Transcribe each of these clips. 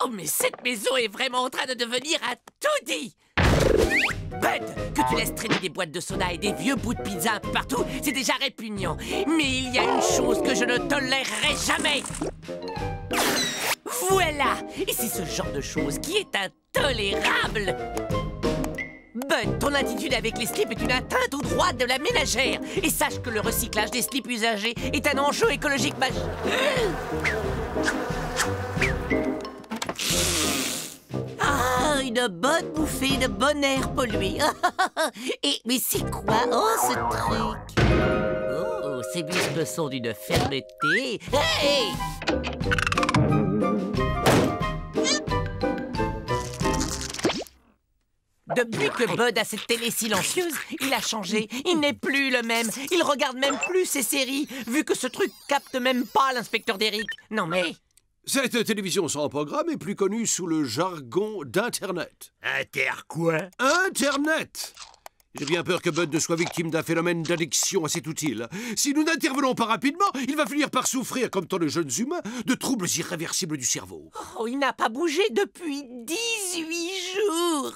Oh, mais cette maison est vraiment en train de devenir un taudis! Bud, que tu laisses traîner des boîtes de soda et des vieux bouts de pizza un peu partout, c'est déjà répugnant. Mais il y a une chose que je ne tolérerai jamais. Voilà! Et c'est ce genre de chose qui est intolérable. Bud, ton attitude avec les slips est une atteinte aux droits de la ménagère. Et sache que le recyclage des slips usagés est un enjeu écologique majeur. Ah, une bonne bouffée de bon air pollué. Mais c'est quoi, ce truc? Oh, ces muscles sont d'une fermeté. Hey! Depuis que Bud a cette télé silencieuse, il a changé. Il n'est plus le même. Il regarde même plus ses séries, vu que ce truc capte même pas l'inspecteur d'Eric. Non mais... Cette télévision sans programme est plus connue sous le jargon d'Internet. Inter quoi? Internet! J'ai bien peur que Bud ne soit victime d'un phénomène d'addiction assez utile. Si nous n'intervenons pas rapidement, il va finir par souffrir, comme tant de jeunes humains, de troubles irréversibles du cerveau. Oh, il n'a pas bougé depuis 18 jours.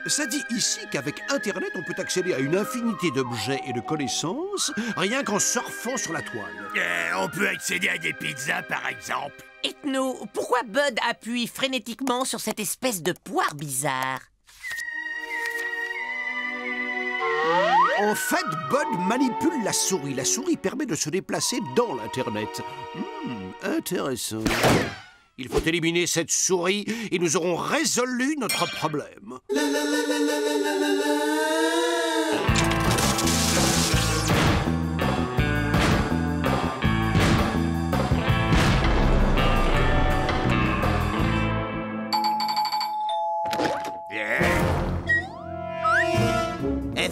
Ça dit ici qu'avec Internet, on peut accéder à une infinité d'objets et de connaissances, rien qu'en surfant sur la toile. On peut accéder à des pizzas, par exemple. Ethno, pourquoi Bud appuie frénétiquement sur cette espèce de poire bizarre? En fait, Bud manipule la souris. La souris permet de se déplacer dans l'Internet. Intéressant. Il faut éliminer cette souris et nous aurons résolu notre problème.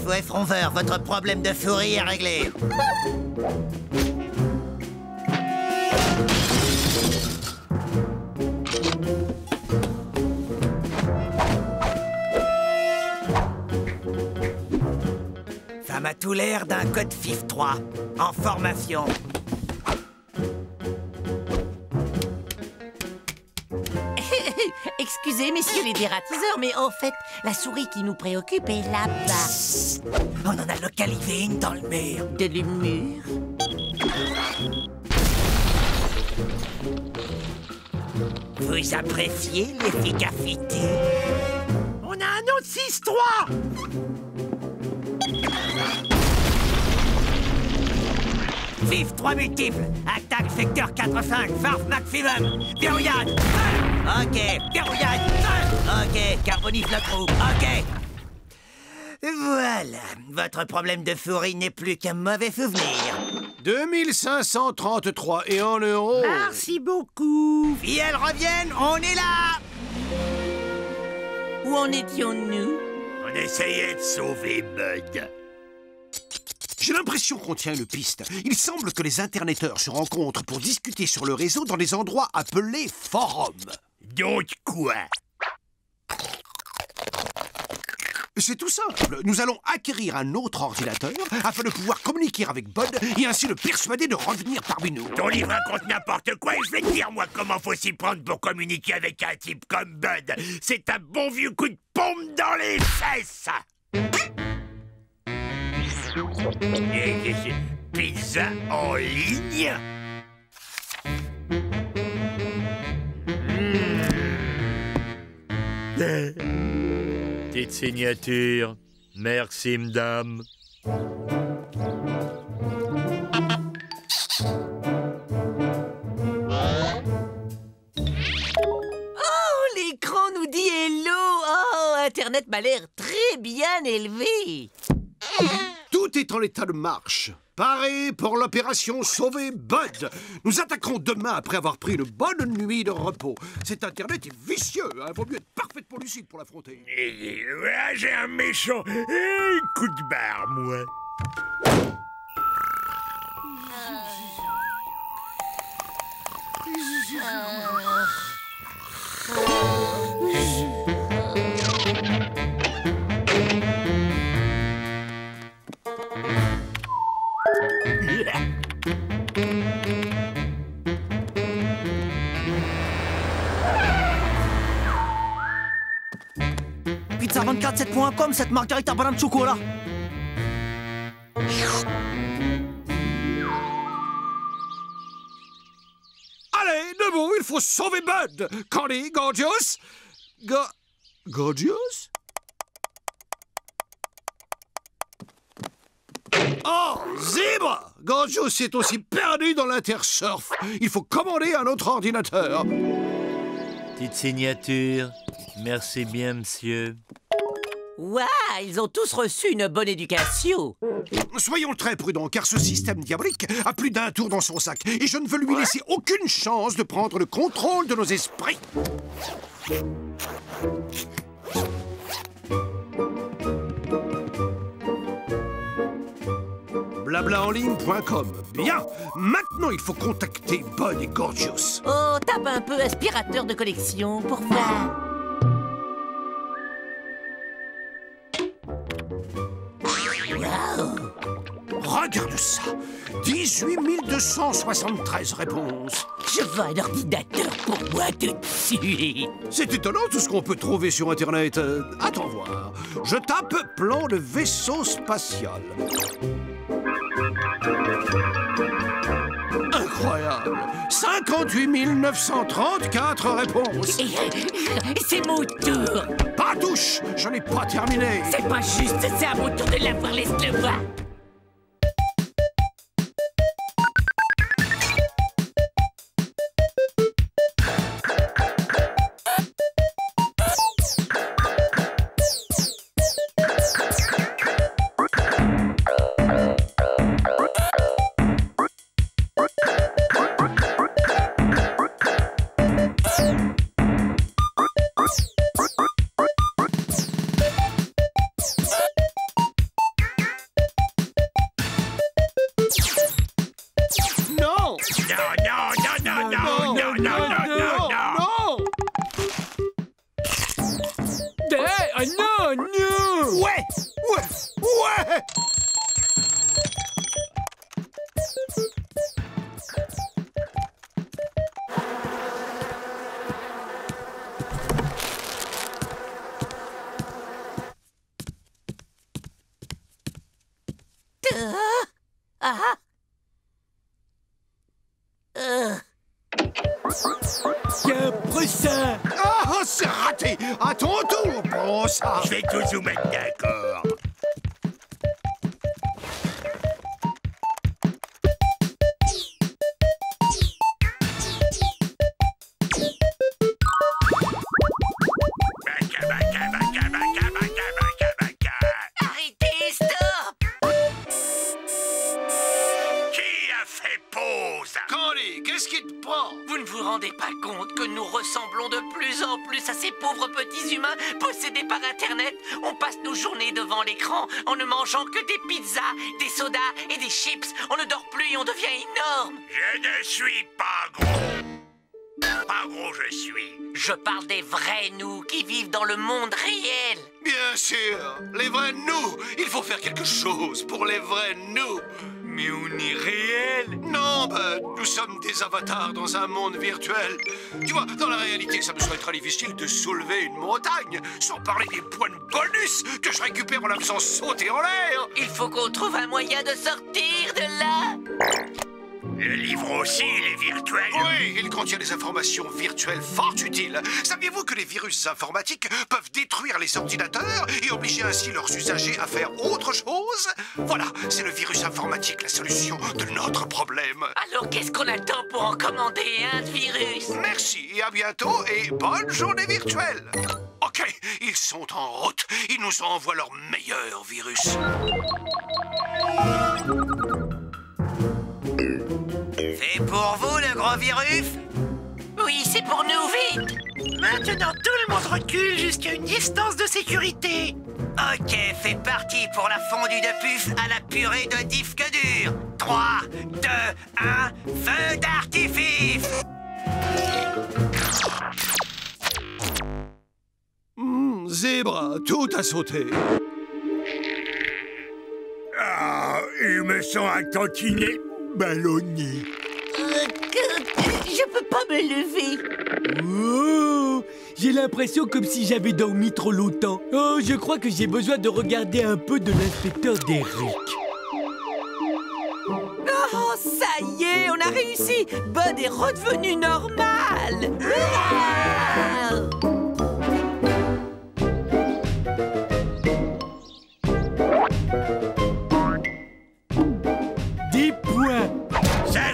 FOF Ronveur, votre problème de souris est réglé. Ça m'a tout l'air d'un code FIF 3 en formation. Excusez, messieurs les dératiseurs, mais en fait, la souris qui nous préoccupe est là-bas. On en a localisé une dans le mur. De l'humour. Vous appréciez l'efficacité? On a un autre 6-3! FIF 3 multiples. Attaque secteur 4-5. Farf maximum. Verrouillade. Ok. Verrouillade. Ok. Carbonise le trou. Ok. Voilà. Votre problème de souris n'est plus qu'un mauvais souvenir. 2533 et en euros. Merci beaucoup. Si elles reviennent, on est là. Où en étions-nous? On essayait de sauver Bud. J'ai l'impression qu'on tient une piste. Il semble que les interneteurs se rencontrent pour discuter sur le réseau dans des endroits appelés forums. Donc quoi? C'est tout simple. Nous allons acquérir un autre ordinateur afin de pouvoir communiquer avec Bud et ainsi le persuader de revenir parmi nous. Ton livre raconte n'importe quoi et je vais te dire, moi, comment faut s'y prendre pour communiquer avec un type comme Bud. C'est un bon vieux coup de pompe dans les fesses. Pizza en ligne? Petite signature. Merci, madame. L'écran nous dit hello. Oh, Internet m'a l'air très bien élevé. Tout est en état de marche. Paré pour l'opération Sauver Bud. Nous attaquerons demain après avoir pris une bonne nuit de repos. Cet Internet est vicieux, hein. Vaut mieux être parfaitement lucide pour l'affronter. J'ai un méchant coup de barre, moi. Pizza247.com, cette margarita banane chocolat. Allez, debout, il faut sauver Bud. Candy, Gorgeous. Gorgeous? Oh, Zèbre! Gorgeous est aussi perdu dans l'intersurf. Il faut commander un autre ordinateur. Petite signature. Merci bien, monsieur. Ouah, ils ont tous reçu une bonne éducation. Soyons très prudents, car ce système diabolique a plus d'un tour dans son sac. Et je ne veux lui laisser aucune chance de prendre le contrôle de nos esprits. Blablaenligne.com. Bien. Maintenant, il faut contacter Bud et Gorgeous. Oh, tape un peu aspirateur de collection pour voir. Regarde ça. 18 273 réponses. Je veux un ordinateur pour moi tout de suite. C'est étonnant tout ce qu'on peut trouver sur Internet. Attends voir. Je tape plan de vaisseau spatial. Incroyable. 58 934 réponses. C'est mon tour. Pas touche. Je n'ai pas terminé. C'est pas juste, c'est à mon tour de l'avoir, laisse-le voir. Ah, c'est raté. À ton tour, brossard. Je vais tous vous mettre d'accord. Arrêtez, stop. Qui a fait pause? Candy, qu'est-ce qui te prend? Vous ne vous rendez pas compte que nous ressemblons de plus en plus à ces pauvres petits humains possédés par Internet? On passe nos journées devant l'écran en ne mangeant que des pizzas, des sodas et des chips. On ne dort plus et on devient énorme. Je ne suis pas gros. Pas gros, je suis. Je parle des vrais nous qui vivent dans le monde réel. Bien sûr, les vrais nous. Il faut faire quelque chose pour les vrais nous. Mais on est réel. Non, Bud, nous sommes des avatars dans un monde virtuel. Tu vois, dans la réalité, ça me serait très difficile de soulever une montagne, sans parler des points de bonus que je récupère en la faisant sauter en l'air. Il faut qu'on trouve un moyen de sortir de là. Le livre aussi, il est virtuel. Oui, il contient des informations virtuelles fort utiles. Saviez-vous que les virus informatiques peuvent détruire les ordinateurs et obliger ainsi leurs usagers à faire autre chose? Voilà, c'est le virus informatique la solution de notre problème. Alors qu'est-ce qu'on attend pour en commander un de virus? Merci et à bientôt et bonne journée virtuelle. Ok, ils sont en route. Ils nous envoient leur meilleur virus. C'est pour vous, le gros virus? Oui, c'est pour nous, vite! Maintenant, tout le monde recule jusqu'à une distance de sécurité. Ok, c'est parti pour la fondue de puce à la purée de disque dur. 3, 2, 1, feu d'artifice! Zèbre, tout a sauté. Ah, il me sent un tantinet ballonné. Je peux pas me lever. Oh, j'ai l'impression comme si j'avais dormi trop longtemps. Oh, je crois que j'ai besoin de regarder un peu de l'inspecteur Derrick. Oh, ça y est, on a réussi. Bud est redevenu normal.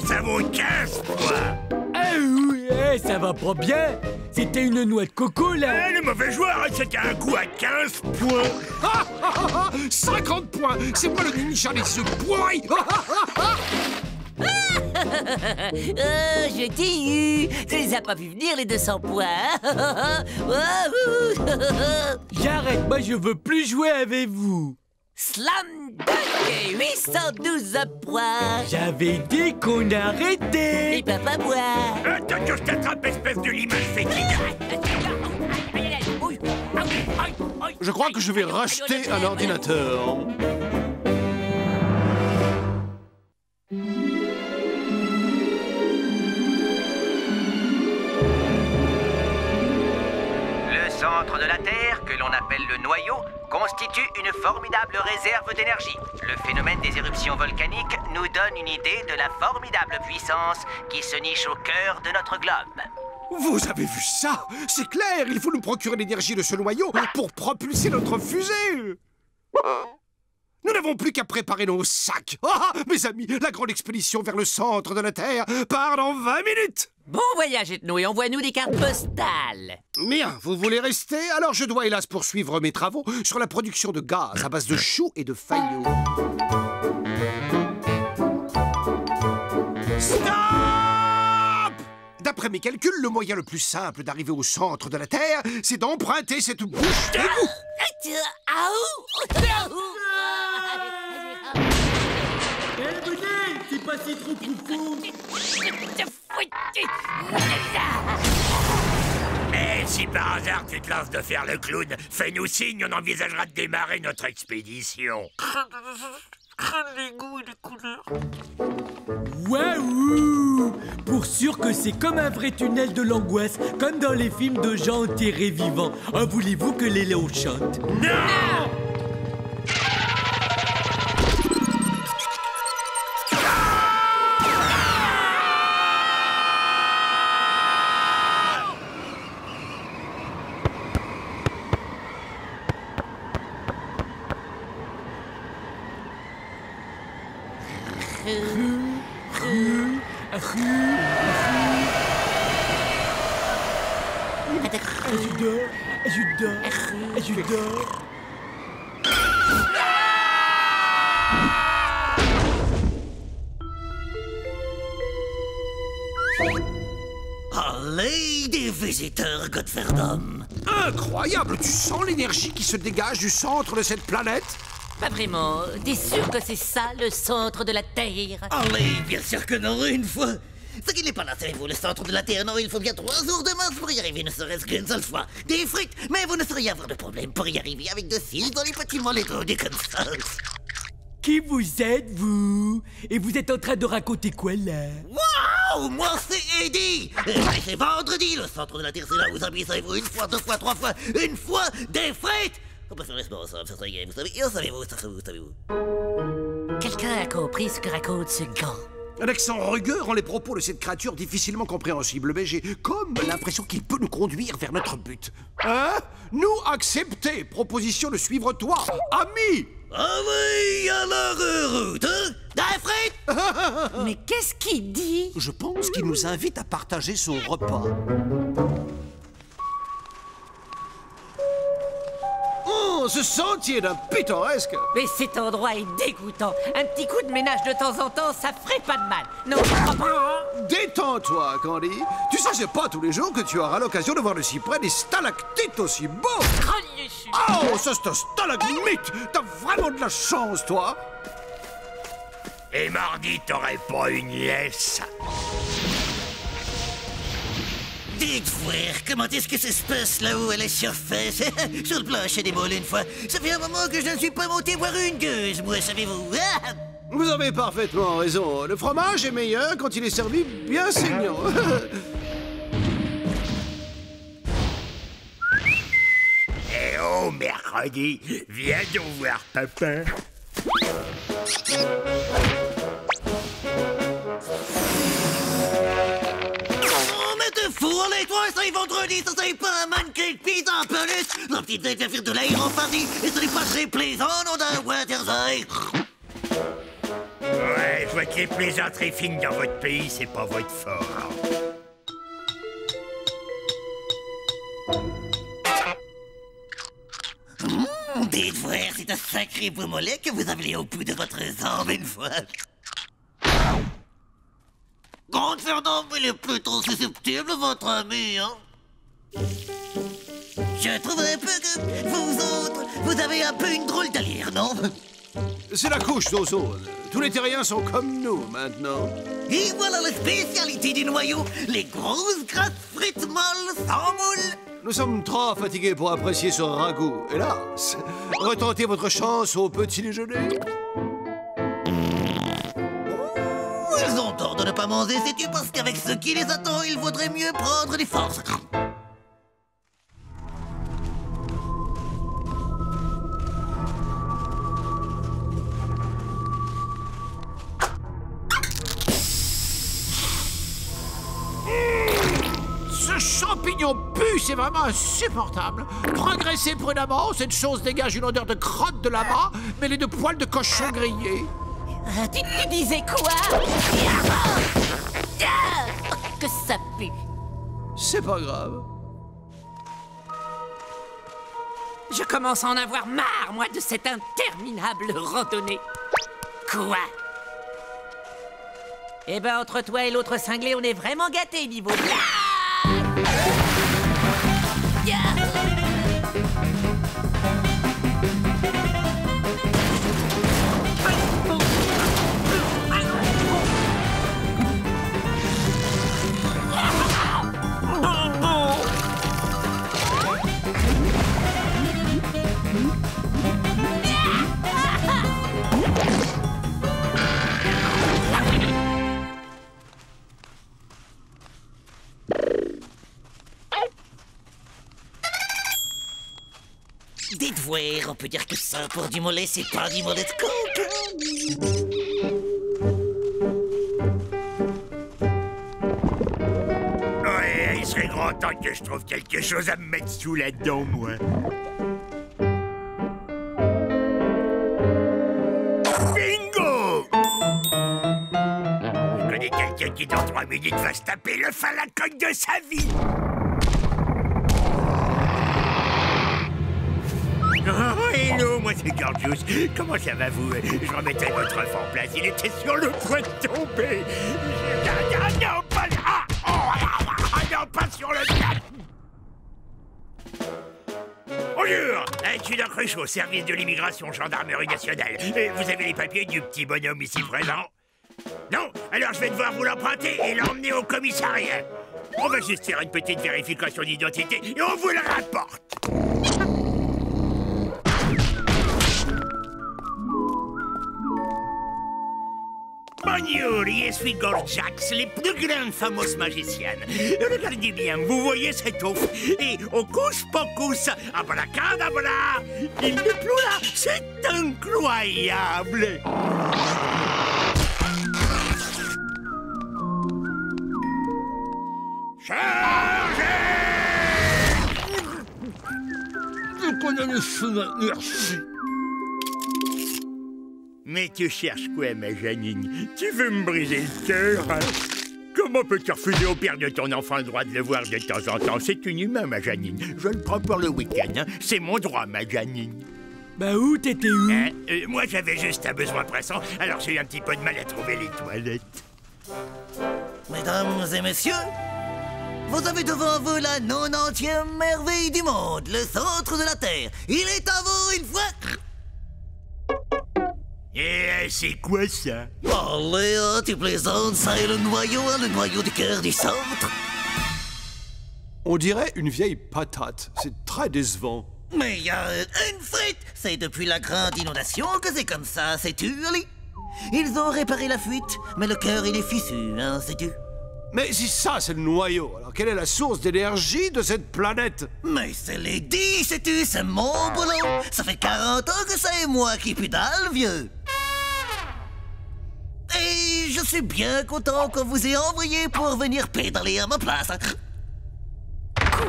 Ça vaut 15 points. Ah oui, ça va pas bien. C'était une noix de coco, là. Le mauvais joueur, c'était un coup à 15 points. 50 points. C'est moi le ninja des œufs pourris. Je t'ai eu. Tu les as pas vu venir, les 200 points. J'arrête, moi je veux plus jouer avec vous. Slam Dunk, 812 points. J'avais dit qu'on arrêtait. Et papa boit. Attends que je t'attrape, espèce de limace fétide. Je crois que je vais racheter un ordinateur. Le centre de la Terre, que l'on appelle le noyau, constitue une formidable réserve d'énergie. Le phénomène des éruptions volcaniques nous donne une idée de la formidable puissance qui se niche au cœur de notre globe. Vous avez vu ça? C'est clair, il faut nous procurer l'énergie de ce noyau pour propulser notre fusée. Nous n'avons plus qu'à préparer nos sacs. Ah, mes amis, la grande expédition vers le centre de la Terre part dans 20 minutes. Bon voyage, Ethno, et envoie-nous des cartes postales. Bien, vous voulez rester? Alors je dois hélas poursuivre mes travaux sur la production de gaz à base de choux et de faillots. Stop! D'après mes calculs, le moyen le plus simple d'arriver au centre de la Terre, c'est d'emprunter cette bouche d'égout. Venez, c'est pas si trop profond. Et si par hasard tu te lances de faire le clown, fais-nous signe, on envisagera de démarrer notre expédition. Waouh! Pour sûr que c'est comme un vrai tunnel de l'angoisse, comme dans les films de gens enterrés vivants. Ah, voulez-vous que les léos chantent? Non! Je dors. Allez, des visiteurs, Godferdom. Incroyable, tu sens l'énergie qui se dégage du centre de cette planète? Pas vraiment. T'es sûr que c'est ça, le centre de la Terre? Allez, bien sûr que non, une fois. Ce qui n'est pas là, savez-vous, le centre de la Terre, non, il faut bien 3 jours de marche pour y arriver, ne serait-ce qu'une seule fois. Des frites, mais vous ne sauriez avoir de problème pour y arriver avec de cils dans les bâtiments des Kansas. Qui vous êtes, vous? Et vous êtes en train de raconter quoi, là? Waouh! Moi, c'est Eddie! C'est vendredi, le centre de la Terre, c'est là où vous habitez, savez-vous, une fois, 2 fois, 3 fois, une fois, des frites! On peut faire les sports ensemble, ça serait gay, vous savez, savez-vous, savez-vous. Quelqu'un a compris ce que raconte ce gant. Un accent rugueux rend les propos de cette créature difficilement compréhensibles, mais j'ai comme l'impression qu'il peut nous conduire vers notre but. Hein? Nous accepter, proposition de suivre toi, ami! Ah oui, alors route, hein? Des frites! Mais qu'est-ce qu'il dit? Je pense qu'il nous invite à partager son repas. Oh, ce sentier d'un pittoresque. Mais cet endroit est dégoûtant. Un petit coup de ménage de temps en temps, ça ferait pas de mal. Non, je crois pas. Détends-toi, Candy. Tu sais, c'est pas tous les jours que tu auras l'occasion de voir de si près des stalactites aussi beaux. Oh, ça c'est un stalagmite. T'as vraiment de la chance, toi. Et mardi, t'aurais pas une laisse. Dites, frère, comment est-ce que ça se passe là-haut à la surface? Sur le plancher des boules une fois. Ça fait un moment que je ne suis pas monté voir une gueuse, moi, savez-vous? Vous avez parfaitement raison. Le fromage est meilleur quand il est servi bien saignant. Eh oh, mercredi, viens donc voir papa. Fourlez, toi, c'est vendredi, ça c'est pas un mannequin de pizza en plus. La petite tête va faire de l'aérophanie et ce n'est pas très plaisant, non, d'un Waterside. Ouais, je vois que les plaisanteries fines dans votre pays, c'est pas votre fort. Dites, frère, c'est un sacré beau mollet que vous avez au bout de votre jambe une fois. Grande Fernand, il est plutôt susceptible, votre ami, hein? Je trouverais peu que vous autres, vous avez un peu une drôle d'allure, non? C'est la couche d'ozone. Tous les terriens sont comme nous, maintenant. Et voilà la spécialité du noyau, les grosses grasses frites molles sans moule. Nous sommes trop fatigués pour apprécier ce ragoût. Hélas, retentez votre chance au petit déjeuner. Ils ont tort de ne pas manger, sais-tu, parce qu'avec ce qui les attend, il vaudrait mieux prendre des forces. Ce champignon pue, c'est vraiment insupportable. Progressez prudemment, cette chose dégage une odeur de crotte de lama mêlée de poils de cochon grillés. Tu disais quoi? Que ça pue. C'est pas grave. Je commence à en avoir marre, moi, de cette interminable randonnée. Quoi? Eh ben, entre toi et l'autre cinglé, on est vraiment gâtés niveau... Dites voir, on peut dire que ça, pour du mollet, c'est pas du mollet de coke. Ouais, il serait grand temps que je trouve quelque chose à me mettre sous la dent, moi. Bingo! Je connais quelqu'un qui, dans 3 minutes, va se taper le fin à la coque de sa vie. Oh, hello, moi c'est Gorgeous. Comment ça va, vous? Je remettais votre enfant en place. Il était sur le point de tomber. Ah, non, pas là! Ah, non, pas sur le cap! Bonjour! Je suis Doc Ruchot, service de l'immigration, gendarmerie nationale. Vous avez les papiers du petit bonhomme ici présent? Non? Alors je vais devoir vous l'emprunter et l'emmener au commissariat. On va juste faire une petite vérification d'identité et on vous le rapporte. Bonjour, je suis Gorjax, les plus grandes fameuses magiciennes. Regardez bien, vous voyez cette ouf? Et hocus pocus, abracadabra, il n'est plus là, c'est incroyable. Chargez! Je connais le chemin, merci. Mais tu cherches quoi, ma Janine? Tu veux me briser le cœur, hein? Comment peux-tu refuser au père de ton enfant le droit de le voir de temps en temps? C'est inhumain, ma Janine. Je le prends pour le week-end, hein? C'est mon droit, ma Janine. Bah où t'étais où? Moi, j'avais juste un besoin pressant, alors j'ai eu un petit peu de mal à trouver les toilettes. Mesdames et messieurs, vous avez devant vous la 90e merveille du monde, le centre de la Terre. Il est à vous une fois... Et c'est quoi ça? Allez, tu plaisantes, ça est le noyau du cœur du centre. On dirait une vieille patate. C'est très décevant. Mais il y a une frite. C'est depuis la grande inondation que c'est comme ça, sais-tu, Ali? Ils ont réparé la fuite, mais le cœur il est fissu, hein, sais-tu? Mais si ça, c'est le noyau, alors quelle est la source d'énergie de cette planète? Mais c'est les 10, sais-tu, c'est mon boulot. Ça fait 40 ans que c'est moi qui pédale, vieux. Et je suis bien content qu'on vous ait envoyé pour venir pédaler à ma place.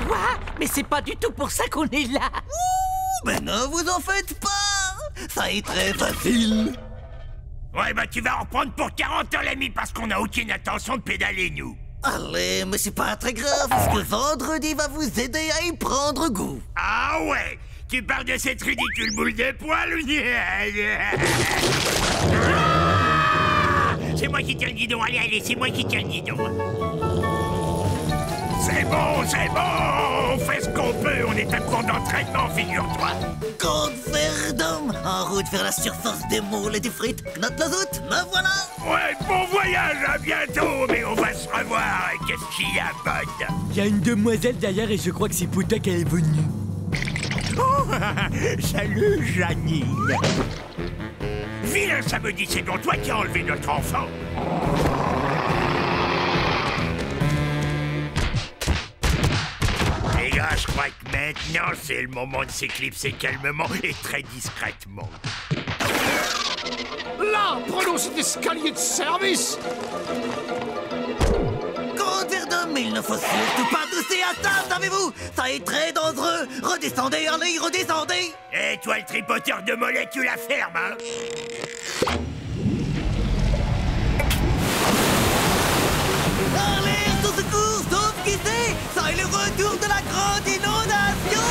Quoi? Mais c'est pas du tout pour ça qu'on est là. Ouh, mais ne vous en faites pas. Ça est très facile. Ouais, bah tu vas en reprendre pour 40 ans, l'ami, parce qu'on n'a aucune intention de pédaler, nous. Allez, mais c'est pas très grave, parce que vendredi va vous aider à y prendre goût. Ah ouais? Tu parles de cette ridicule boule de poil? C'est moi qui tiens le guidon, allez, c'est moi qui tiens le guidon. C'est bon, on fait ce qu'on peut, on est à court d'entraînement, figure-toi. Code Verdun, en route vers la surface des moules et des frites. Note la zoute, me voilà. Ouais, bon voyage, à bientôt, mais on va se revoir. Qu'est-ce qu'il y a, Bud? Il y a une demoiselle derrière et je crois que c'est pour toi qu'elle est venue. Oh, salut, Janine. Vilain samedi, c'est donc toi qui as enlevé notre enfant. Les gars, je crois que maintenant, c'est le moment de s'éclipser calmement et très discrètement. Là, prenons cet escalier de service. Code Verdun, mais il ne faut surtout pas tousser à table, savez-vous? Ça est très dangereux. Redescendez, allez, redescendez. Et toi, le tripoteur de mollet, tu la fermes, hein? Allez, au secours, sauf qui sait. Ça est le retour de la grande inondation.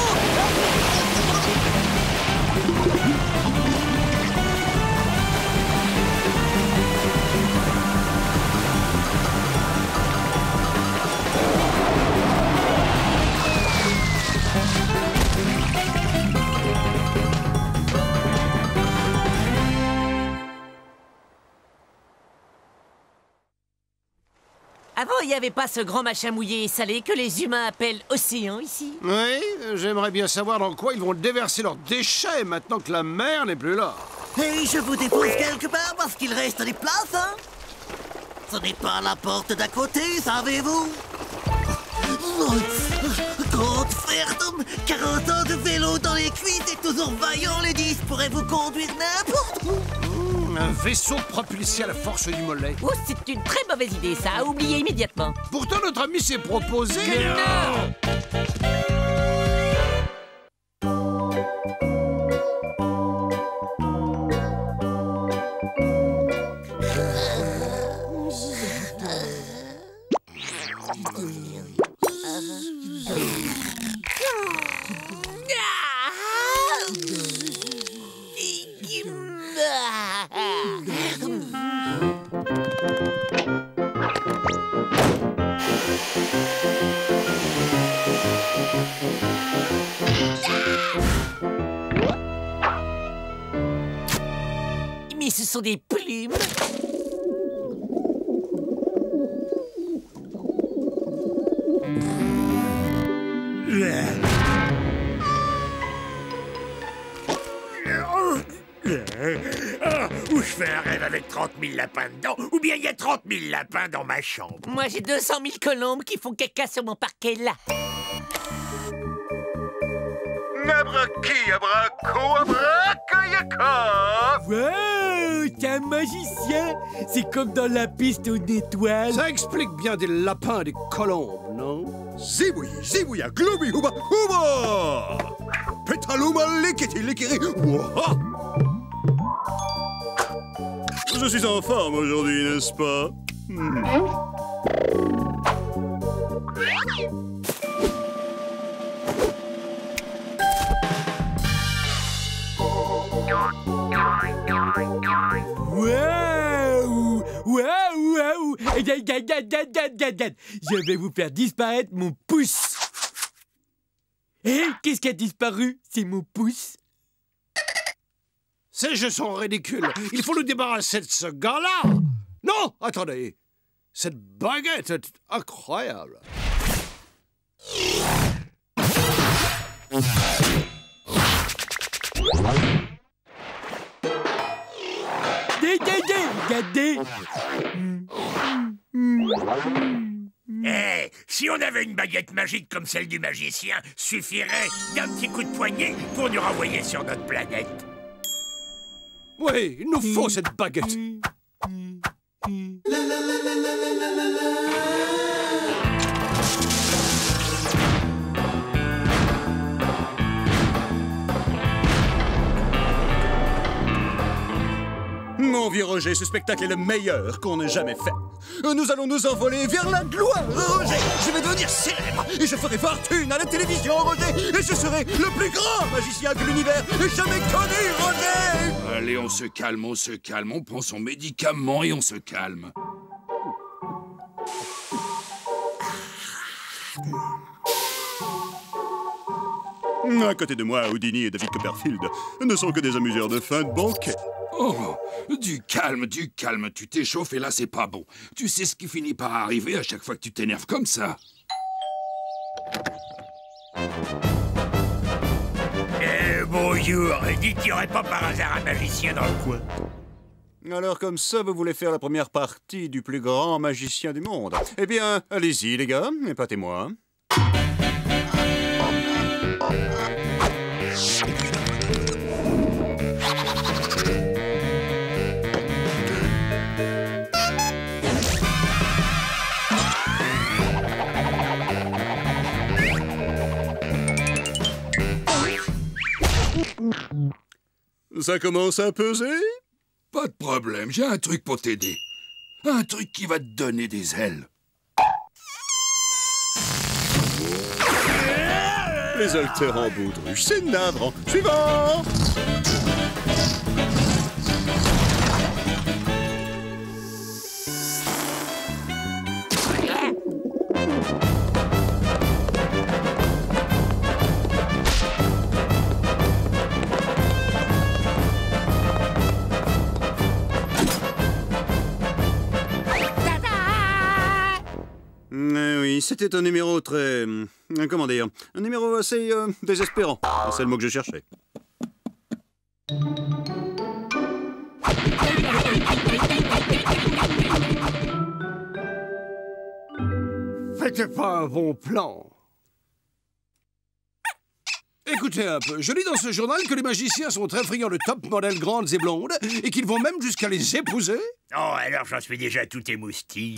Avant, il n'y avait pas ce grand machin mouillé et salé que les humains appellent océan ici. Oui, j'aimerais bien savoir dans quoi ils vont déverser leurs déchets maintenant que la mer n'est plus là. Et je vous dépose quelque part parce qu'il reste des places, hein? Ce n'est pas la porte d'à côté, savez-vous? Compte Verdun, 40 ans de vélo dans les cuisses et toujours vaillant, les 10 pourraient vous conduire n'importe où. Un vaisseau propulsé à la force du mollet. Oh, c'est une très mauvaise idée, ça, à oublier immédiatement. Pourtant, notre ami s'est proposé. Mais ce sont des plumes. Ou je fais un rêve avec 30 000 lapins dedans, ou bien il y a 30 000 lapins dans ma chambre. Moi, j'ai 200 000 colombes qui font caca sur mon parquet, là. Nabraki-abrako-abraka-yaka. Wow, t'es un magicien. C'est comme dans la piste aux étoiles. Ça explique bien des lapins et des colombes, non? Zibuya, zibuya, globi, huba, huba! Petaluma, likiti, likiri, waha! Je suis en forme aujourd'hui, n'est-ce pas? Waouh! Waouh! Waouh! Je vais vous faire disparaître mon pouce. Et qu'est-ce qui a disparu? C'est mon pouce. Ces jeux sont ridicules. Il faut nous débarrasser de ce gars-là. Non, attendez. Cette baguette est incroyable. Regardez. Eh, si on avait une baguette magique comme celle du magicien, suffirait d'un petit coup de poignet pour nous renvoyer sur notre planète. Oui, il nous faut cette baguette. Mon vieux Roger, ce spectacle est le meilleur qu'on ait jamais fait. Nous allons nous envoler vers la gloire, Roger. Je vais devenir célèbre et je ferai fortune à la télévision, Roger. Et je serai le plus grand magicien que l'univers ait jamais connu, Roger. Allez, on se calme, on prend son médicament et on se calme. À côté de moi, Houdini et David Copperfield ne sont que des amuseurs de fin de banquet. Oh, du calme, tu t'échauffes et là c'est pas bon. Tu sais ce qui finit par arriver à chaque fois que tu t'énerves comme ça. Bonjour, dites qu'il n'y aurait pas par hasard un magicien dans le coin? Alors comme ça, vous voulez faire la première partie du plus grand magicien du monde? Eh bien, allez-y les gars, épatez-moi. Ça commence à peser? Pas de problème, j'ai un truc pour t'aider. Un truc qui va te donner des ailes. Les haltères en baudruche, c'est navrant. Suivant! Oui, c'était un numéro très... comment dire? Un numéro assez désespérant. C'est le mot que je cherchais. C'était pas un bon plan. Écoutez un peu, je lis dans ce journal que les magiciens sont très friands de top modèles grandes et blondes et qu'ils vont même jusqu'à les épouser. Oh, alors j'en suis déjà tout émoustillé.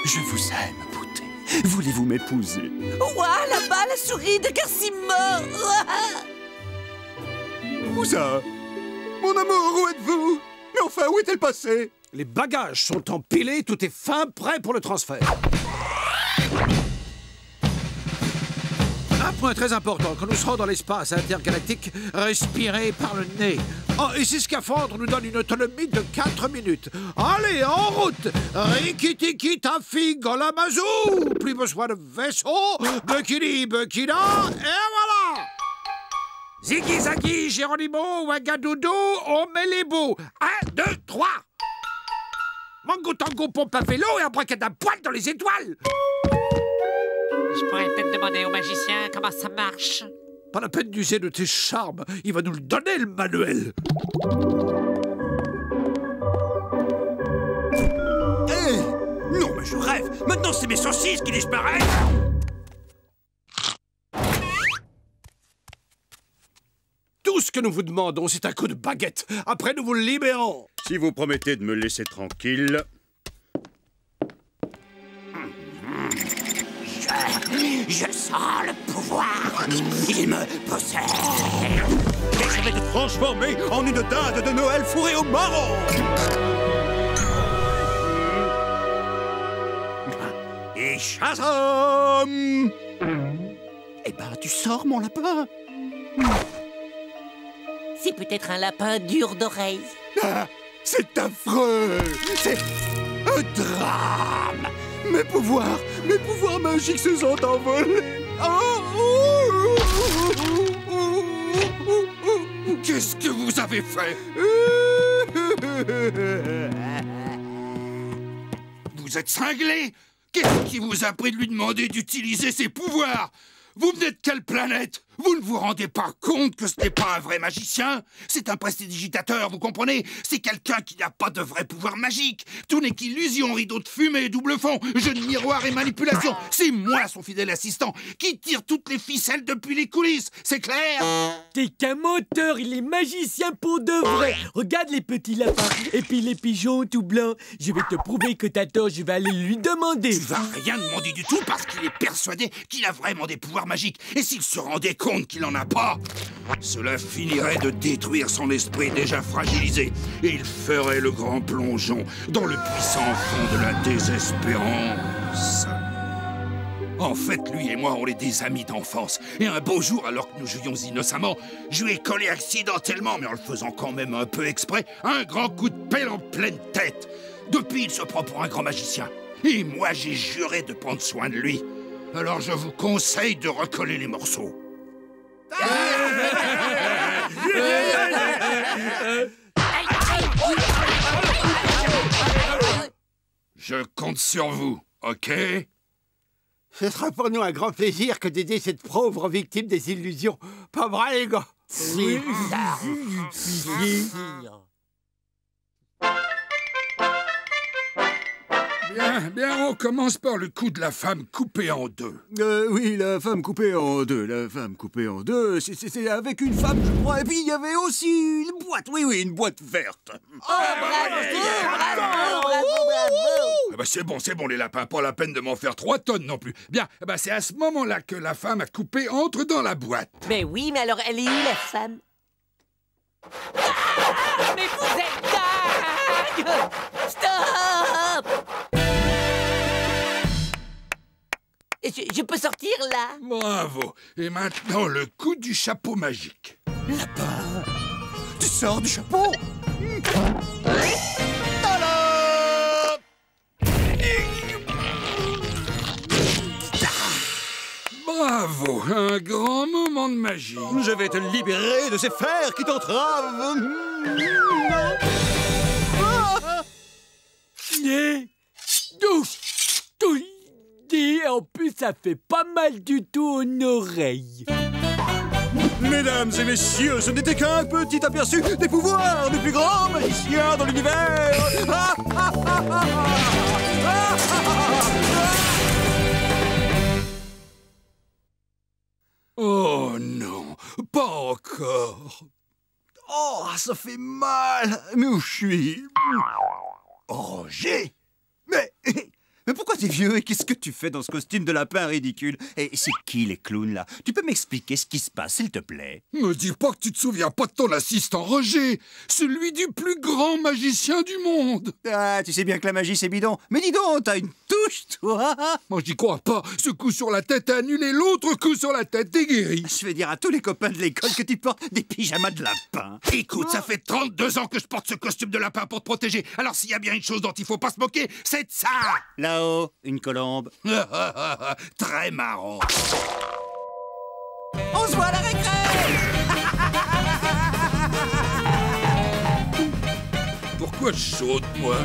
Je vous aime, beauté. Voulez-vous m'épouser? Ouah, là-bas, la souris de Garcimore. Où ça? Mon amour, où êtes-vous? Mais enfin, où est-elle passée? Les bagages sont empilés, tout est fin, prêt pour le transfert. Un point très important, quand nous serons dans l'espace intergalactique, respirez par le nez. Oh, et ces scaphandres nous donnent une autonomie de 4 minutes. Allez, en route! Rikitiki tafi golamazou! Plus besoin de vaisseau, Bukini Bukina, et voilà! Ziggy Zaggy, Géronimo, Ouagadoudou, on met les bouts. 1, 2, 3! Mango tango pompe à vélo et un braquet à poil dans les étoiles! Je pourrais peut-être demander au magicien comment ça marche. Pas la peine d'user de tes charmes. Il va nous le donner, le manuel. Non, mais je rêve. Maintenant, c'est mes saucisses qui disparaissent. Tout ce que nous vous demandons, c'est un coup de baguette. Après, nous vous le libérons. Si vous promettez de me laisser tranquille... Je sens le pouvoir. Il me possède. Et je vais te transformer en une dinde de Noël fourrée au marron. Et Shazam! Eh ben, tu sors, mon lapin. C'est peut-être un lapin dur d'oreille. Ah, c'est affreux. C'est un drame. Mes pouvoirs magiques se sont envolés. Qu'est-ce que vous avez fait? Vous êtes cinglé? Qu'est-ce qui vous a pris de lui demander d'utiliser ses pouvoirs? Vous venez de quelle planète? Vous ne vous rendez pas compte que ce n'est pas un vrai magicien? C'est un prestidigitateur, vous comprenez? C'est quelqu'un qui n'a pas de vrai pouvoir magique. Tout n'est qu'illusion, rideau de fumée, double fond, jeu de miroir et manipulation. C'est moi, son fidèle assistant, qui tire toutes les ficelles depuis les coulisses. C'est clair? T'es qu'un menteur, il est magicien pour de vrai. Regarde les petits lapins et puis les pigeons tout blancs. Je vais te prouver que t'as tort, je vais aller lui demander. Tu vas rien demander du tout parce qu'il est persuadé qu'il a vraiment des pouvoirs magiques. Et s'il se rendait compte qu'il n'en a pas, cela finirait de détruire son esprit déjà fragilisé et il ferait le grand plongeon dans le puissant fond de la désespérance. En fait, lui et moi, on est des amis d'enfance. Et un beau jour, alors que nous jouions innocemment, je lui ai collé accidentellement, mais en le faisant quand même un peu exprès, un grand coup de pelle en pleine tête. Depuis, il se prend pour un grand magicien. Et moi, j'ai juré de prendre soin de lui. Alors je vous conseille de recoller les morceaux. Je compte sur vous, ok? Ce sera pour nous un grand plaisir que d'aider cette pauvre victime des illusions. Pas vrai, les gars? Oui. Bien, on commence par le coup de la femme coupée en deux. Oui, la femme coupée en deux. La femme coupée en deux, c'est avec une femme, je crois. Et puis, il y avait aussi une boîte. Oui, une boîte verte. Eh ben, c'est bon, les lapins. Pas la peine de m'en faire 3 tonnes non plus. Bien, eh ben, c'est à ce moment-là que la femme a coupé entre dans la boîte. Mais oui, mais alors elle est où, la femme? Ah, mais vous êtes dingue! Stop! Je peux sortir, là? Bravo. Et maintenant, le coup du chapeau magique. Lapin, tu sors du chapeau? Bravo, un grand moment de magie. Je vais te libérer de ces fers qui t'entravent. Et en plus, ça fait pas mal du tout aux oreilles. Mesdames et messieurs, ce n'était qu'un petit aperçu des pouvoirs du plus grand magicien dans l'univers. Oh non, pas encore. Oh, ça fait mal. Mais où je suis? Roger? Mais pourquoi t'es vieux et qu'est-ce que tu fais dans ce costume de lapin ridicule? Et c'est qui les clowns là? Tu peux m'expliquer ce qui se passe, s'il te plaît? Me dis pas que tu te souviens pas de ton assistant Roger, celui du plus grand magicien du monde. Ah, tu sais bien que la magie c'est bidon. Mais dis donc, t'as une touche, toi? Moi j'y crois pas. Ce coup sur la tête a annulé l'autre coup sur la tête, t'es guéri. Je vais dire à tous les copains de l'école que tu portes des pyjamas de lapin. Écoute, ça fait 32 ans que je porte ce costume de lapin pour te protéger. Alors s'il y a bien une chose dont il faut pas se moquer, c'est de ça. Là-haut, une colombe. Très marrant. On se voit à la récré. 'Pourquoi je saute, moi?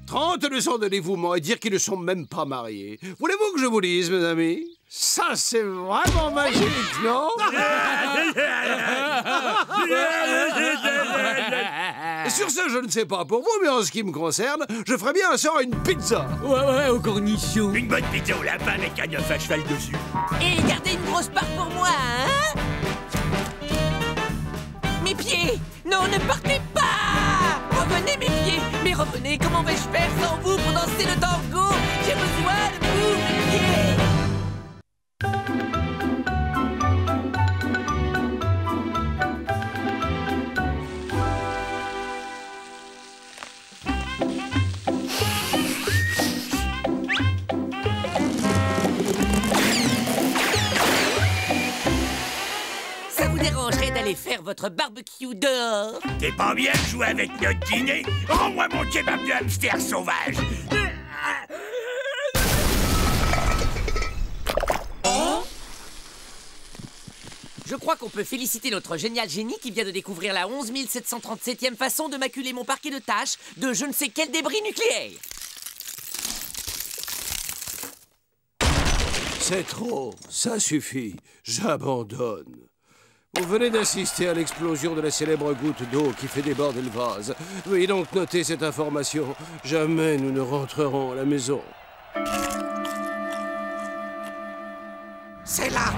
30 leçons de dévouement et dire qu'ils ne sont même pas mariés. Voulez-vous que je vous dise, mes amis? Ça, c'est vraiment magique, non? Sur ce, je ne sais pas pour vous, mais en ce qui me concerne, je ferais bien un sort à une pizza. Ouais, au cornichon. Une bonne pizza au lapin avec un œuf à cheval dessus. Et gardez une grosse part pour moi, hein? Mes pieds! Non, ne partez pas! Revenez, mes pieds! Mais revenez, comment vais-je faire sans vous pour danser le tango? J'ai besoin de votre barbecue dehors. T'es pas bien de jouer avec notre dîner? Rends-moi mon kebab de hamster sauvage. Je crois qu'on peut féliciter notre génial génie qui vient de découvrir la 11 737e façon de maculer mon parquet de tâches de je ne sais quel débris nucléaire. C'est trop, ça suffit, j'abandonne. Vous venez d'assister à l'explosion de la célèbre goutte d'eau qui fait déborder le vase. Veuillez donc noter cette information. Jamais nous ne rentrerons à la maison. C'est là!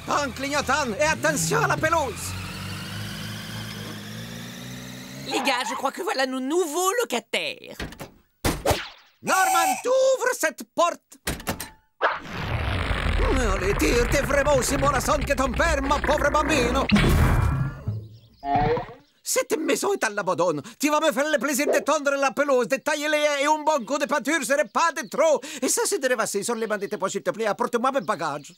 En clignotant et attention à la pelouse! Les gars, je crois que voilà nos nouveaux locataires. Norman, t'ouvres cette porte! Allez, dire, t'es vraiment aussi mollassonne que ton père, ma pauvre bambino! Cette maison est à l'abandon. Tu vas me faire le plaisir de tondre la pelouse, de tailler les haies et un bon coup de peinture serait pas de trop. Et ça, c'est de rêvasser sur les bancs de tes poches, s'il te plaît. Apporte-moi mes bagages.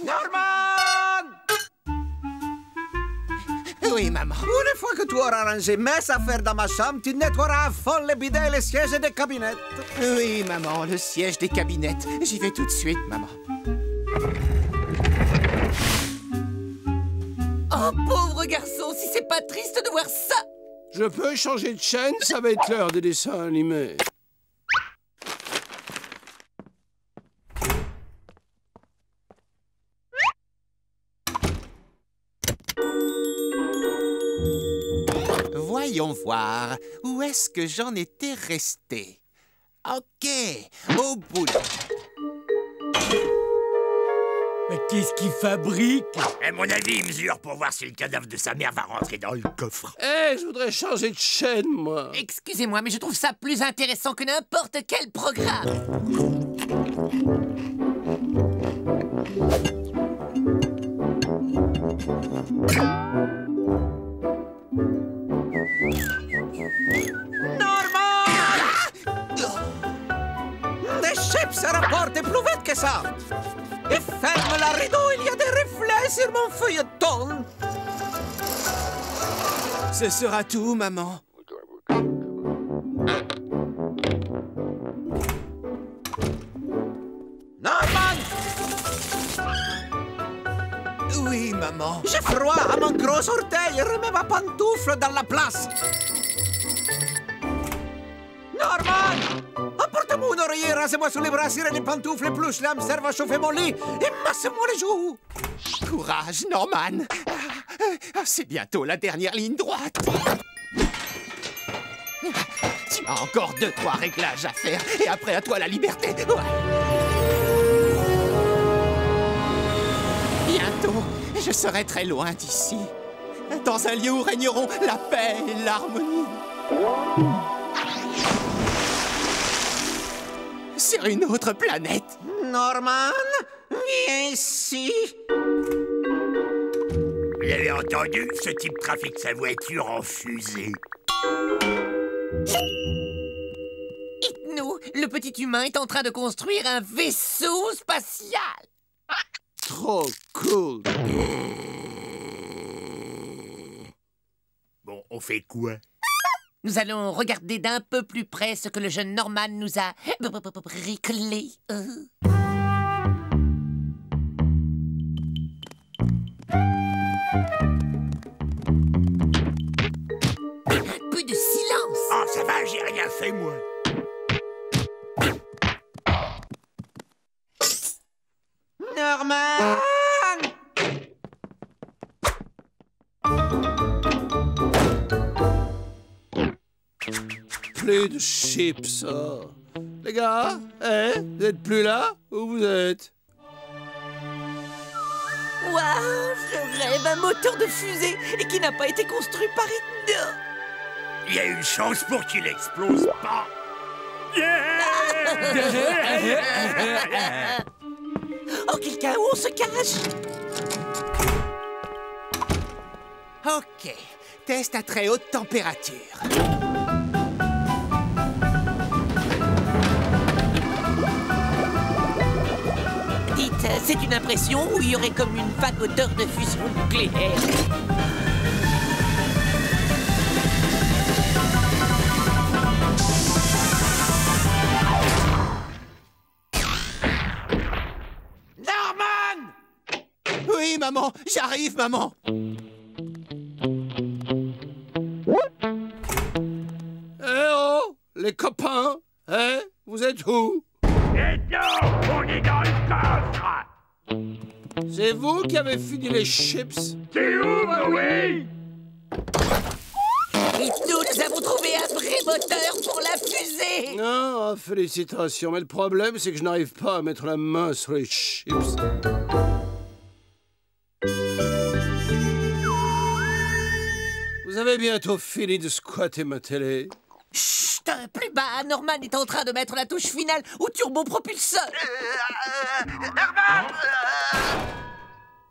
Norman! Oui, maman. Une fois que tu auras rangé mes affaires dans ma chambre, tu nettoieras à fond les bidets et les sièges des cabinettes. Oui, maman, le siège des cabinettes. J'y vais tout de suite, maman. Oh, pauvre garçon, si c'est pas triste de voir ça! Je peux changer de chaîne, ça va être l'heure des dessins animés. Voyons voir, où est-ce que j'en étais resté? Ok, au boulot. Mais qu'est-ce qu'il fabrique? À mon avis, il mesure pour voir si le cadavre de sa mère va rentrer dans le coffre. Je voudrais changer de chaîne, moi. Excusez-moi, mais je trouve ça plus intéressant que n'importe quel programme. Des chips à la porte est plus vite que ça. Et ferme la rideau, il y a des reflets sur mon feuilleton. Ce sera tout, maman. Norman! Oui, maman. J'ai froid à mon gros orteil. Remets ma pantoufle dans la place. Norman! Apporte-moi une oreiller, rasez-moi sous les bras, cirez les pantoufles et plus l'hamster va chauffer mon lit et masse-moi les joues. Courage, Norman. C'est bientôt la dernière ligne droite. Tu as encore 2-3 réglages à faire et après à toi la liberté. Ouais. Bientôt, je serai très loin d'ici. Dans un lieu où régneront la paix et l'harmonie. Sur une autre planète. Norman, viens ici. Vous avez entendu? Ce type trafique sa voiture en fusée. Dites-nous, le petit humain est en train de construire un vaisseau spatial. Trop cool. Bon, on fait quoi? Nous allons regarder d'un peu plus près ce que le jeune Norman nous a bricolé. Un peu de silence. Oh, ça va, j'ai rien fait, moi. Norman! Plus de chips, oh. Les gars, vous êtes plus là? Où vous êtes? Waouh, je rêve un moteur de fusée et qui n'a pas été construit par Hitler. Il y a une chance pour qu'il explose pas. Oh, quelqu'un où on se cache? Ok, test à très haute température. Dites, c'est une impression ou il y aurait comme une vague odeur de fusion nucléaire? Norman! Oui, maman, j'arrive, maman. Eh oh, les copains, hein? Vous êtes où? Et non, on est dans le coffre. C'est vous qui avez fini les chips? C'est où, oui? Et nous avons trouvé un vrai moteur pour la fusée! Non, félicitations, mais le problème, c'est que je n'arrive pas à mettre la main sur les chips. Vous avez bientôt fini de squatter ma télé? Chut, plus bas, Norman est en train de mettre la touche finale au turbopropulseur. Norman!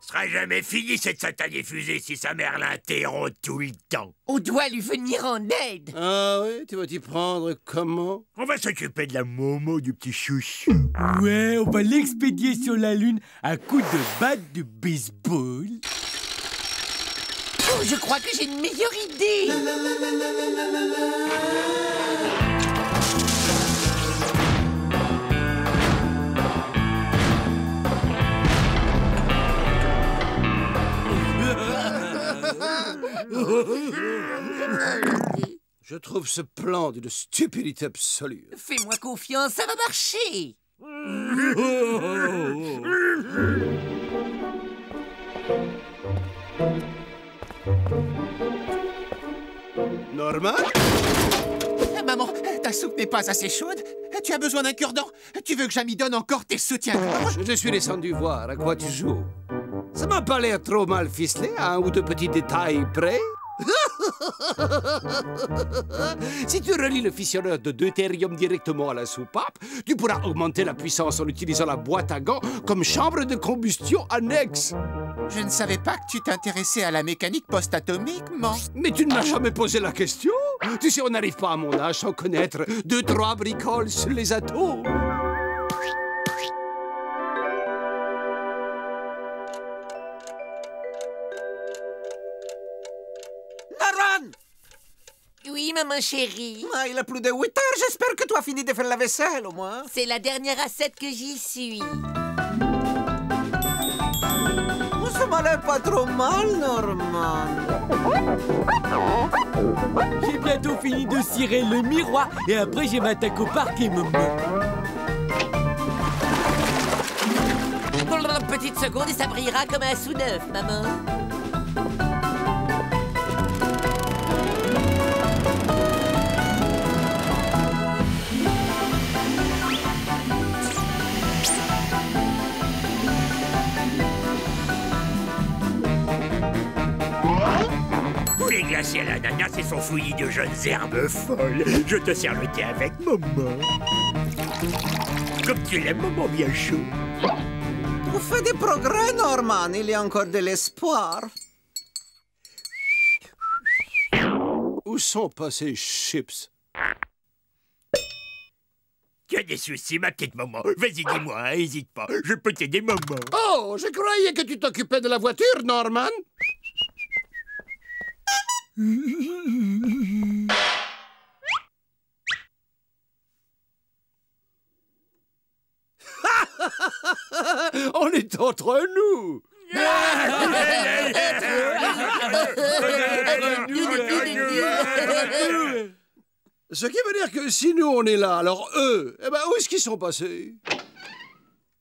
Ce sera jamais fini cette satanée fusée si sa mère l'interrompt tout le temps. On doit lui venir en aide. Ah oui, tu vas t'y prendre comment? On va s'occuper de la momo du petit chouchou. Ouais, on va l'expédier sur la Lune à coups de batte de baseball. Oh, je crois que j'ai une meilleure idée. Je trouve ce plan d'une stupidité absolue. Fais-moi confiance, ça va marcher. Norman? Maman, ta soupe n'est pas assez chaude. Tu as besoin d'un cure-dent. Tu veux que j'amie donne encore tes soutiens-gorge? Je suis descendu voir à quoi tu joues. Ça m'a pas l'air trop mal ficelé, à un ou deux petits détails près. Si tu relis le fissionneur de deutérium directement à la soupape, tu pourras augmenter la puissance en utilisant la boîte à gants comme chambre de combustion annexe. Je ne savais pas que tu t'intéressais à la mécanique post-atomique, maman. Mais tu ne m'as jamais posé la question. Tu sais, on n'arrive pas à mon âge sans connaître 2-3 bricoles sur les atomes. Norman! Oui, maman chérie. Ah, il a plus de 8 heures. J'espère que tu as fini de faire la vaisselle, au moins. C'est la dernière assiette que j'y suis. Ça m'a l'air pas trop mal, Norman. J'ai bientôt fini de cirer le miroir et après je m'attaque au parquet, maman. Petite seconde et ça brillera comme un sou neuf, maman. Poulet glacé à l'ananas et son fouillis de jeunes herbes folles. Je te sers le thé avec maman. Comme tu l'aimes, maman, bien chaud. On fait des progrès, Norman. Il y a encore de l'espoir. Où sont passés chips? Tu as des soucis, ma petite maman. Vas-y, dis-moi, hésite pas. Je peux t'aider, maman. Oh, je croyais que tu t'occupais de la voiture, Norman. On est entre nous. Ce qui veut dire que si nous on est là, alors eux, eh ben où est-ce qu'ils sont passés?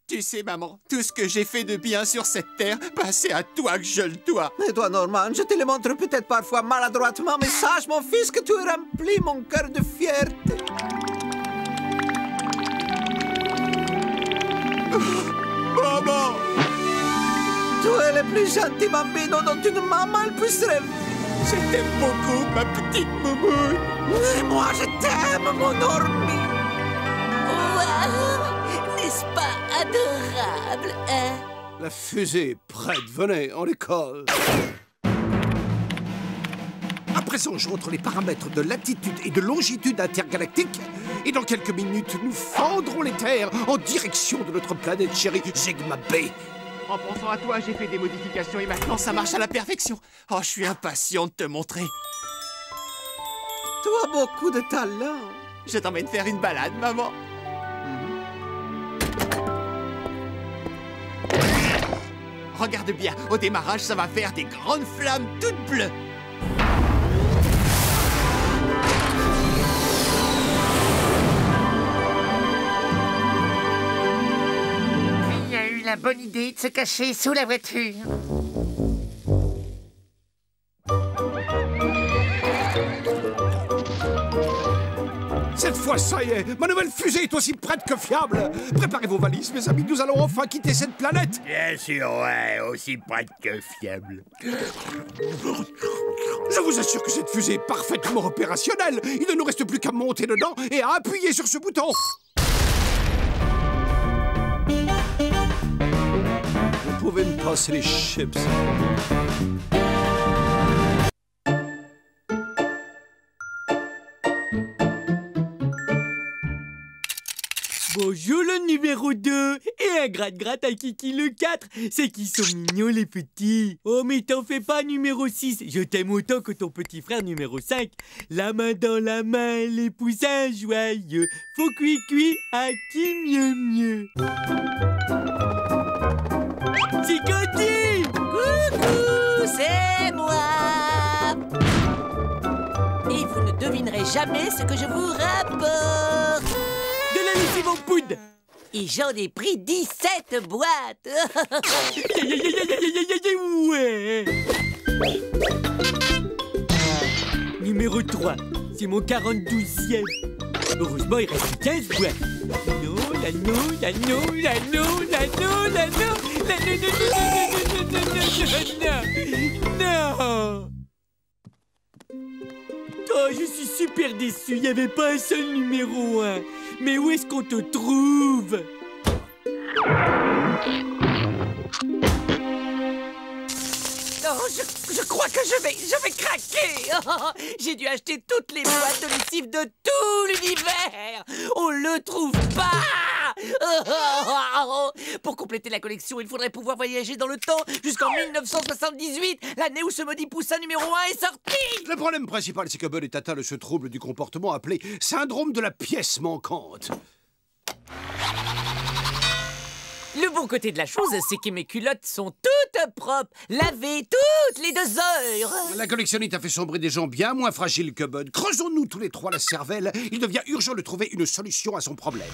Tu sais, maman, tout ce que j'ai fait de bien sur cette terre, bah, c'est à toi que je le dois. Et toi, Norman, je te le montre peut-être parfois maladroitement, mais sache, mon fils, que tu remplis mon cœur de fierté. Maman! Tu es le plus gentil bambino dont une maman puisse rêver. Je t'aime beaucoup, ma petite moumoune. Et moi, je t'aime, mon Normi. Wow! N'est-ce pas adorable, hein? La fusée est prête. Venez, on les colle. présent, je montre les paramètres de latitude et de longitude intergalactique. Et dans quelques minutes, nous fendrons les terres en direction de notre planète chérie, Zegma B. En pensant à toi, j'ai fait des modifications et maintenant ça marche à la perfection. Oh, je suis impatient de te montrer. Tu as beaucoup de talent. Je t'emmène faire une balade, maman. Regarde bien, au démarrage, ça va faire des grandes flammes toutes bleues. Qui a eu la bonne idée de se cacher sous la voiture? Cette fois, ça y est, ma nouvelle fusée est aussi prête que fiable. Préparez vos valises, mes amis, nous allons enfin quitter cette planète. Bien sûr, ouais, aussi prête que fiable. Je vous assure que cette fusée est parfaitement opérationnelle. Il ne nous reste plus qu'à monter dedans et à appuyer sur ce bouton. Vous pouvez me passer les chips. Bonjour le numéro 2 et un gratte-gratte à Kiki le 4. C'est qu'ils sont mignons les petits. Oh mais t'en fais pas numéro 6. Je t'aime autant que ton petit frère numéro 5. La main dans la main, les poussins joyeux. Faut cuit à qui mieux. C'est Candy. Coucou, c'est moi. Et vous ne devinerez jamais ce que je vous rapporte. De la lessive en poudre. Et j'en ai pris 17 boîtes. Ouais. Numéro 3, c'est mon 42e. Heureusement, il reste 15 boîtes. Non. Oh, je suis super déçu, il n'y avait pas un seul numéro 1. Mais où est-ce qu'on te trouve? Oh, je crois que je vais craquer. Oh, j'ai dû acheter toutes les boîtes de lessive de tout l'univers. On le trouve pas. Pour compléter la collection, il faudrait pouvoir voyager dans le temps jusqu'en 1978, l'année où ce maudit poussin numéro 1 est sorti. Le problème principal, c'est que Bud est atteint de ce trouble du comportement appelé syndrome de la pièce manquante. Le bon côté de la chose, c'est que mes culottes sont toutes propres, lavées toutes les 2 heures. La collectionnite a fait sombrer des gens bien moins fragiles que Bud. Creusons-nous tous les trois la cervelle. Il devient urgent de trouver une solution à son problème.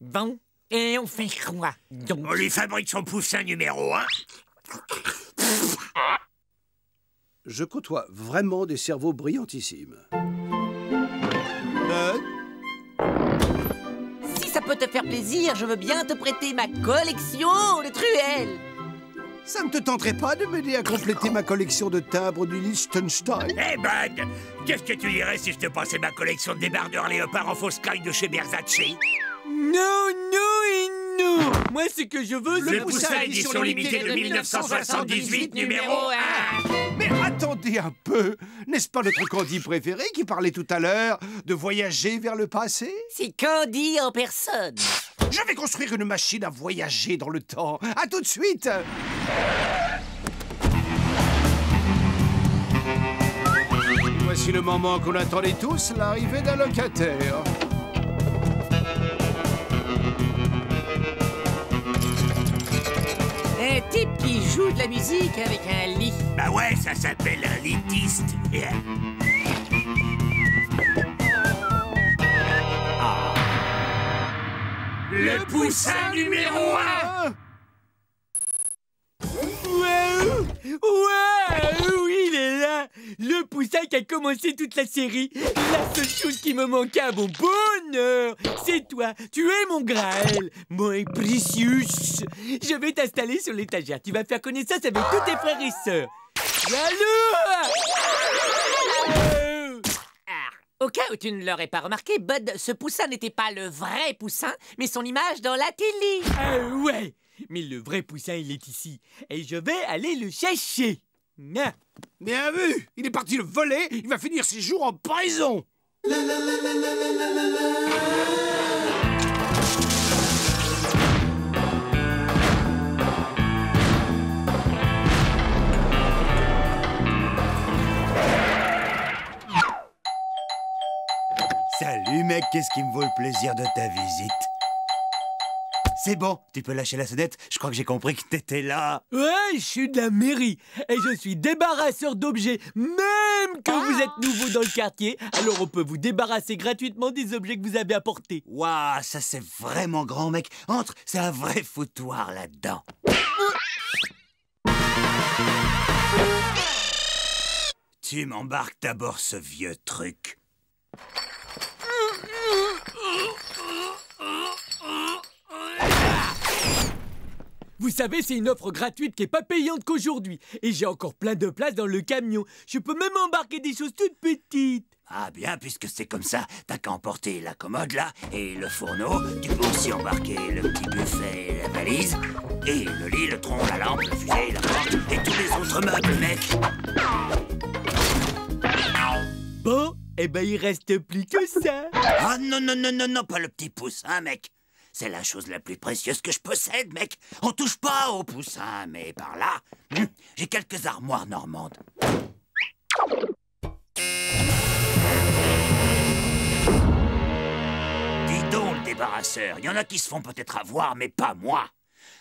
Bon, et on fait quoi donc? On lui fabrique son poussin numéro 1. Je côtoie vraiment des cerveaux brillantissimes. Si ça peut te faire plaisir, je veux bien te prêter ma collection de truelles. Ça ne te tenterait pas de m'aider à compléter ma collection de timbres du Liechtenstein? Eh Bud, qu'est-ce que tu dirais si je te passais ma collection de débardeurs léopards en fausse caille de chez Versace? Non. Moi, ce que je veux, Le poussin édition limitée de 1978, numéro 1. Mais attendez un peu. N'est-ce pas notre Candy préféré qui parlait tout à l'heure de voyager vers le passé? C'est Candy en personne. Je vais construire une machine à voyager dans le temps. À tout de suite. Voici le moment qu'on attendait tous, l'arrivée d'un locataire. Un type qui joue de la musique avec un lit. Bah ouais, ça s'appelle un litiste. Le poussin numéro 1. Oui, il est là. Le poussin qui a commencé toute la série. La seule chose qui me manquait à mon bonheur, c'est toi. Tu es mon Graël, mon précieux. Je vais t'installer sur l'étagère. Tu vas faire connaissance avec tous tes frères et sœurs. Au cas où tu ne l'aurais pas remarqué, Bud, ce poussin n'était pas le vrai poussin, mais son image dans la télé. Ouais, mais le vrai poussin, il est ici. Et je vais aller le chercher. Nya. Bien vu. Il est parti le voler. Il va finir ses jours en prison. Salut mec, qu'est-ce qui me vaut le plaisir de ta visite? C'est bon, tu peux lâcher la sonnette, je crois que j'ai compris que t'étais là. Ouais, je suis de la mairie et je suis débarrasseur d'objets, même que vous êtes nouveau dans le quartier, alors on peut vous débarrasser gratuitement des objets que vous avez apportés. Waouh, ça c'est vraiment grand mec, entre, c'est un vrai foutoir là-dedans. Tu m'embarques d'abord ce vieux truc. Vous savez, c'est une offre gratuite qui est pas payante qu'aujourd'hui. Et j'ai encore plein de place dans le camion. Je peux même embarquer des choses toutes petites. Ah bien, puisque c'est comme ça, t'as qu'à emporter la commode là, et le fourneau. Tu peux aussi embarquer le petit buffet et la valise, et le lit, le tronc, la lampe, le fusée, la porte, et tous les autres meubles, mec. Bon, eh ben il reste plus que ça. Ah non, non, non, non, non, pas le petit poussin, mec. C'est la chose la plus précieuse que je possède, mec. On touche pas au poussin, mais par là, j'ai quelques armoires normandes. Dis donc, le débarrasseur, il y en a qui se font peut-être avoir, mais pas moi.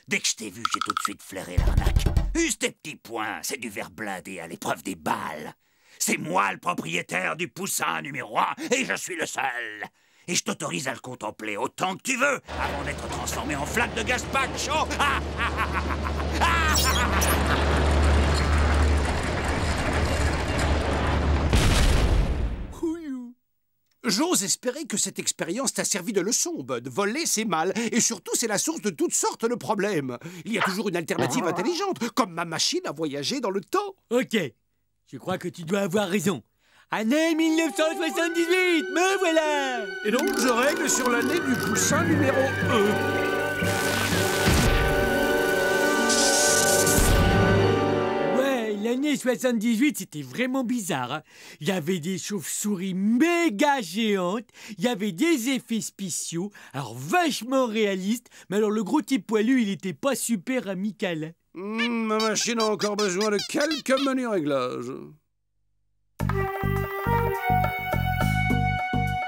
Dès que je t'ai vu, j'ai tout de suite flairé l'arnaque. Use tes petits poings, c'est du verre blindé à l'épreuve des balles. C'est moi le propriétaire du poussin numéro 1, et je suis le seul. Et je t'autorise à le contempler autant que tu veux, avant d'être transformé en flaque de gazpacho. J'ose espérer que cette expérience t'a servi de leçon, Bud. Voler, c'est mal, et surtout, c'est la source de toutes sortes de problèmes. Il y a toujours une alternative intelligente, comme ma machine à voyager dans le temps. Ok, je crois que tu dois avoir raison. Année 1978, me voilà. Et donc, je règle sur l'année du poussin numéro 1. Ouais, l'année 78, c'était vraiment bizarre. Hein. Il y avait des chauves-souris méga géantes, il y avait des effets spéciaux, alors vachement réalistes, mais alors le gros type poilu, il était pas super amical. Ma machine a encore besoin de quelques menus réglages.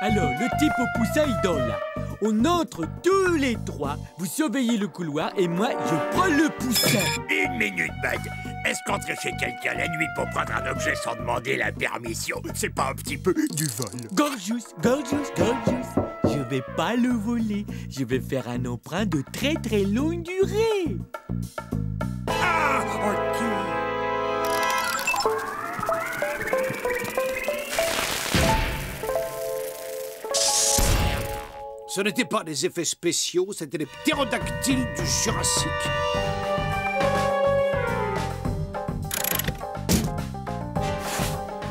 Alors, le type au poussin, il dort là. On entre tous les trois, vous surveillez le couloir et moi, je prends le poussin. Une minute, Bud. Est-ce qu'entrer chez quelqu'un la nuit pour prendre un objet sans demander la permission, c'est pas un petit peu du vol? Gorgeous, gorgeous, gorgeous. Je vais pas le voler. Je vais faire un emprunt de très très longue durée. Ah, ok. Ce n'étaient pas des effets spéciaux, c'était des ptérodactyles du Jurassique.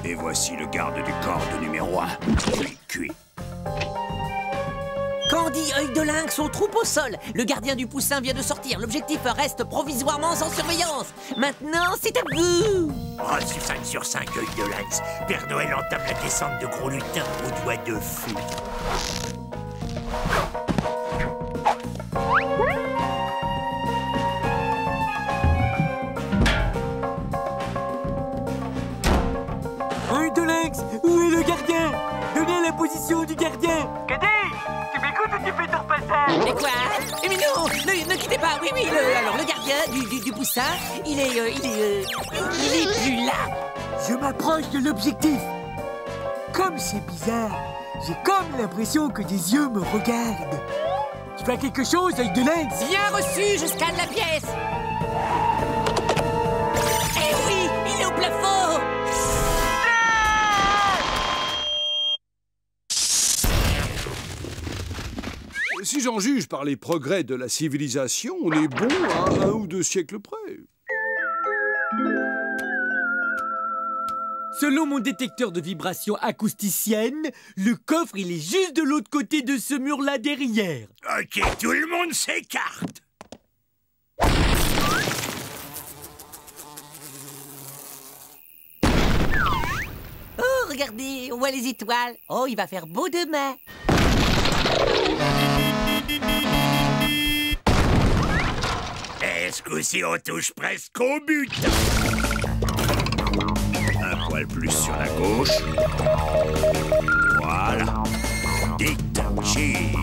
Et voici le garde du corps de numéro 1. Je l'ai cuit. Candy, œil de lynx, on troupe au sol. Le gardien du poussin vient de sortir. L'objectif reste provisoirement sans surveillance. Maintenant, c'est à vous. Reçu 5 sur 5, œil de lynx. Père Noël entame la descente de gros lutins aux doigts de feu. Œil de lynx, où est le gardien? Donnez la position du gardien. Caddy, tu m'écoutes ou tu fais ton passage? Mais quoi? Mais non, ne quittez pas. Oui, alors le gardien du poussin, il est plus là. Je m'approche de l'objectif. Comme c'est bizarre, j'ai comme l'impression que des yeux me regardent. Tu fais quelque chose, œil de lynx? Bien reçu, je scanne la pièce. Eh oui, il est au plafond. Si j'en juge par les progrès de la civilisation, on est bon à 1 ou 2 siècles près. Selon mon détecteur de vibrations acousticiennes, le coffre, il est juste de l'autre côté de ce mur-là derrière. Ok, tout le monde s'écarte. regardez, on voit les étoiles. Oh, il va faire beau demain. Ce coup-ci, on touche presque au but. Un poil plus sur la gauche. Voilà. Dict, cheese.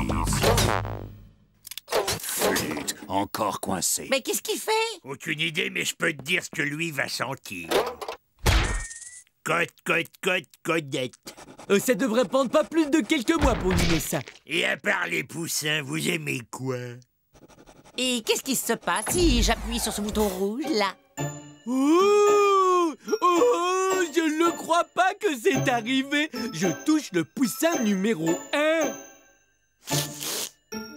Flûte, encore coincé. Mais qu'est-ce qu'il fait? Aucune idée, mais je peux te dire ce que lui va sentir. Codette. Ça devrait prendre pas plus de quelques mois pour limer ça. Et à part les poussins, vous aimez quoi? Et qu'est-ce qui se passe si j'appuie sur ce bouton rouge, là? Oh, je ne crois pas que c'est arrivé. Je touche le poussin numéro 1.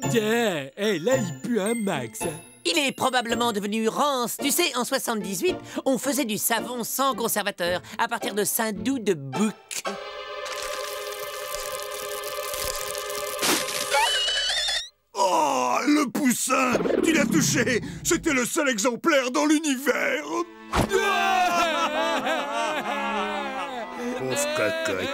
Tiens, là, il pue un max. Il est probablement devenu rance. Tu sais, en 78, on faisait du savon sans conservateur à partir de Saint-Doux de Bouc. Oh, le poussin! Tu l'as touché! C'était le seul exemplaire dans l'univers! Pauvre cocotte.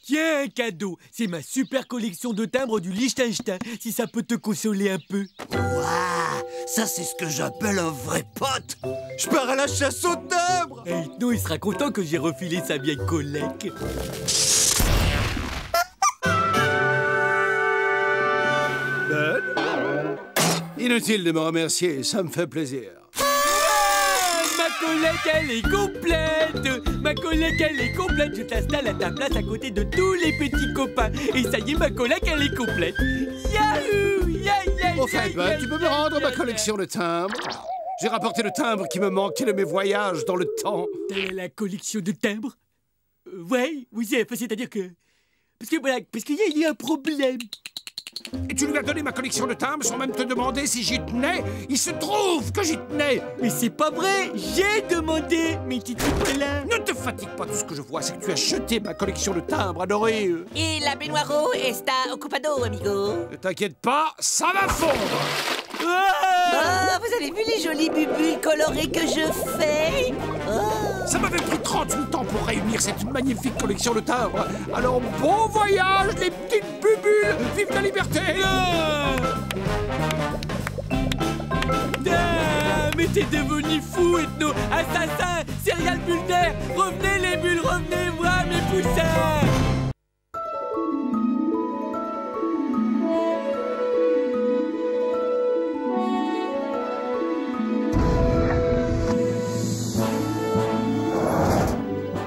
Tiens, un cadeau. C'est ma super collection de timbres du Liechtenstein, si ça peut te consoler un peu. Waouh! Ça, c'est ce que j'appelle un vrai pote! Je pars à la chasse aux timbres! Et non, il sera content que j'ai refilé sa vieille collègue. Inutile de me remercier, ça me fait plaisir. Ma collègue, elle est complète! Ma collègue, elle est complète! Je t'installe à ta place à côté de tous les petits copains. Et ça y est, ma collègue, elle est complète. Yahoo! Enfin, Bud, tu peux me rendre ma collection de timbres? J'ai rapporté le timbre qui me manquait de mes voyages dans le temps. La collection de timbres? Ouais, oui, c'est-à-dire que... Parce qu'il y a un problème. Et tu lui as donné ma collection de timbres sans même te demander si j'y tenais? Il se trouve que j'y tenais! Mais c'est pas vrai! J'ai demandé! Mais tu es là! Ne te fatigue pas, tout ce que je vois, c'est que tu as jeté ma collection de timbres adorés. Et la baignoire está occupado, amigo. Ne t'inquiète pas, ça va fondre! Oh, vous avez vu les jolies bubules colorées que je fais? Oh. Ça m'avait pris 38 ans pour réunir cette magnifique collection de timbres. Alors bon voyage, les petites bubules! Vive la liberté! Mais t'es devenu fou, Ethno! Assassin! Serial builder! Revenez les bulles, revenez voir mes poussins!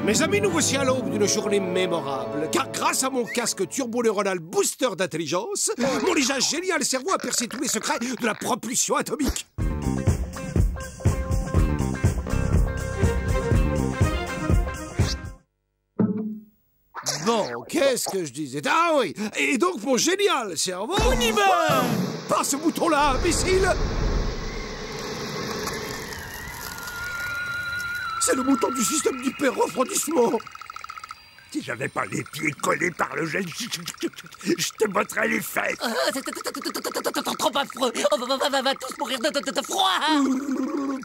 Mes amis, nous voici à l'aube d'une journée mémorable, car grâce à mon casque turbo-neuronal booster d'intelligence, mon déjà génial cerveau a percé tous les secrets de la propulsion atomique. Bon, qu'est-ce que je disais? Ah oui, et donc mon génial cerveau... On y va! Par ce bouton-là, imbécile! C'est le bouton du système d'hyper-refroidissement. Si j'avais pas les pieds collés par le gel, je te botterais les fesses. C'est trop affreux. On va tous mourir de froid.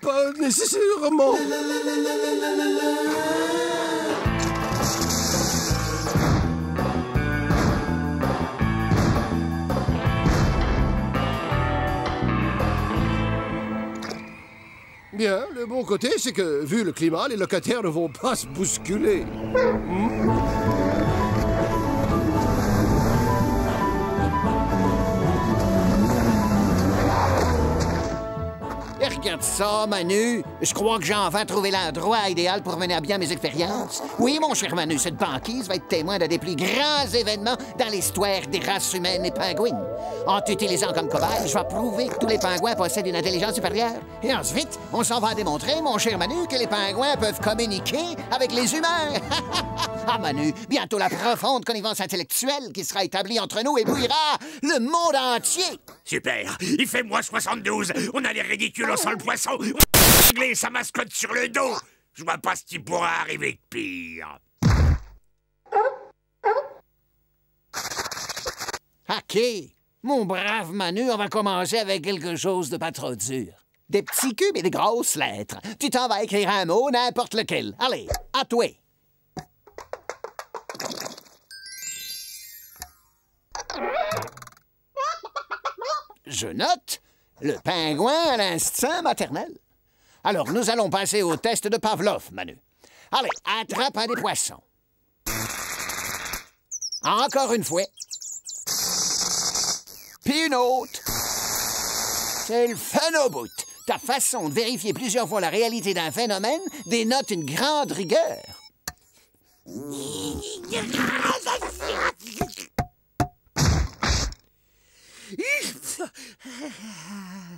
Pas nécessairement. Bien, le bon côté, c'est que, vu le climat, les locataires ne vont pas se bousculer. Et regarde ça, Manu. Je crois que j'ai enfin trouvé l'endroit idéal pour mener à bien mes expériences. Oui, mon cher Manu, cette banquise va être témoin d'un des plus grands événements dans l'histoire des races humaines et pingouines. En t'utilisant comme cobaye, je vais prouver que tous les pingouins possèdent une intelligence supérieure. Et ensuite, on s'en va démontrer, mon cher Manu, que les pingouins peuvent communiquer avec les humains. Ah, Manu, bientôt la profonde connivence intellectuelle qui sera établie entre nous éblouira le monde entier. Super, il fait moins 72, on a les ridicules sans le poisson, on a réglé sa mascotte sur le dos. Je vois pas ce qui pourra arriver de pire. OK. Mon brave Manu, on va commencer avec quelque chose de pas trop dur. Des petits cubes et des grosses lettres. Tu t'en vas écrire un mot, n'importe lequel. Allez, à toi. Je note le pingouin à l'instinct maternel. Alors, nous allons passer au test de Pavlov, Manu. Allez, attrape un des poissons. Encore une fois. Puis une autre. C'est le fun au bout. Ta façon de vérifier plusieurs fois la réalité d'un phénomène dénote une grande rigueur.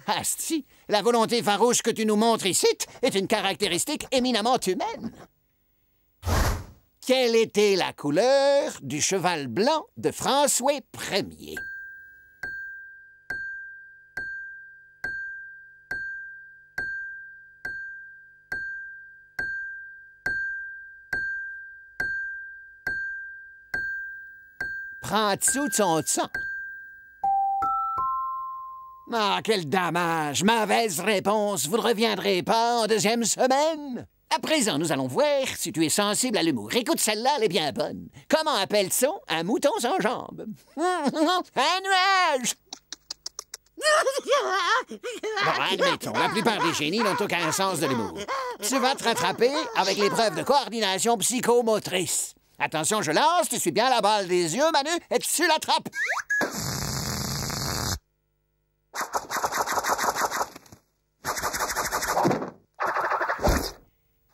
Asti, la volonté farouche que tu nous montres ici est une caractéristique éminemment humaine. Quelle était la couleur du cheval blanc de François Ier? Prends-tu de son sang? Ah, quel dommage! Mauvaise réponse. Vous ne reviendrez pas en deuxième semaine? À présent, nous allons voir si tu es sensible à l'humour. Écoute, celle-là, elle est bien bonne. Comment appelle-t-on un mouton sans jambes? Un nuage! Bon, admettons, la plupart des génies n'ont aucun sens de l'humour. Tu vas te rattraper avec l'épreuve de coordination psychomotrice. Attention, je lance, tu suis bien la balle des yeux, Manu, et tu l'attrapes.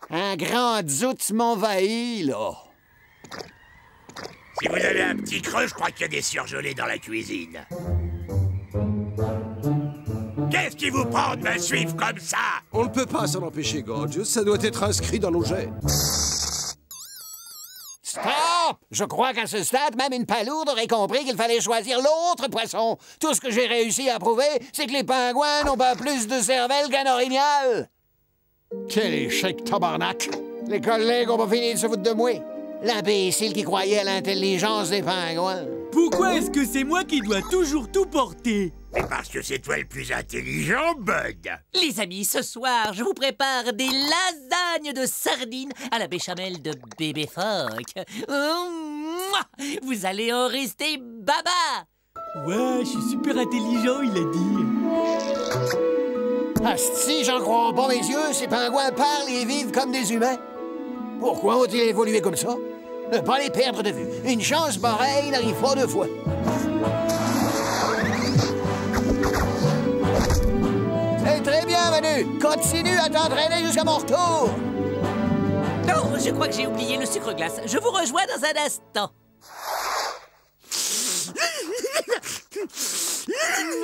Un grand doute m'envahit, là. Si vous avez un petit creux, je crois qu'il y a des surgelés dans la cuisine. Qu'est-ce qui vous prend de me suivre comme ça? On ne peut pas s'en empêcher, Gorge. Ça doit être inscrit dans nos gènes. Stop! Je crois qu'à ce stade, même une palourde aurait compris qu'il fallait choisir l'autre poisson. Tout ce que j'ai réussi à prouver, c'est que les pingouins n'ont pas plus de cervelle qu'un orignal. Quel échec, tabarnak! Les collègues ont pas fini de se foutre de moi. L'imbécile qui croyait à l'intelligence des pingouins. Pourquoi est-ce que c'est moi qui dois toujours tout porter? Mais parce que c'est toi le plus intelligent, Bud. Les amis, ce soir, je vous prépare des lasagnes de sardines à la béchamel de bébé phoque. Vous allez en rester baba. Ouais, je suis super intelligent, il a dit. Asti, j'en crois pas mes yeux, ces pingouins parlent et vivent comme des humains. Pourquoi ont-ils évolué comme ça? Ne pas les perdre de vue. Une chance pareille n'arrive pas deux fois. C'est très bien, Manu. Continue à t'entraîner jusqu'à mon retour. Non, je crois que j'ai oublié le sucre glace. Je vous rejoins dans un instant.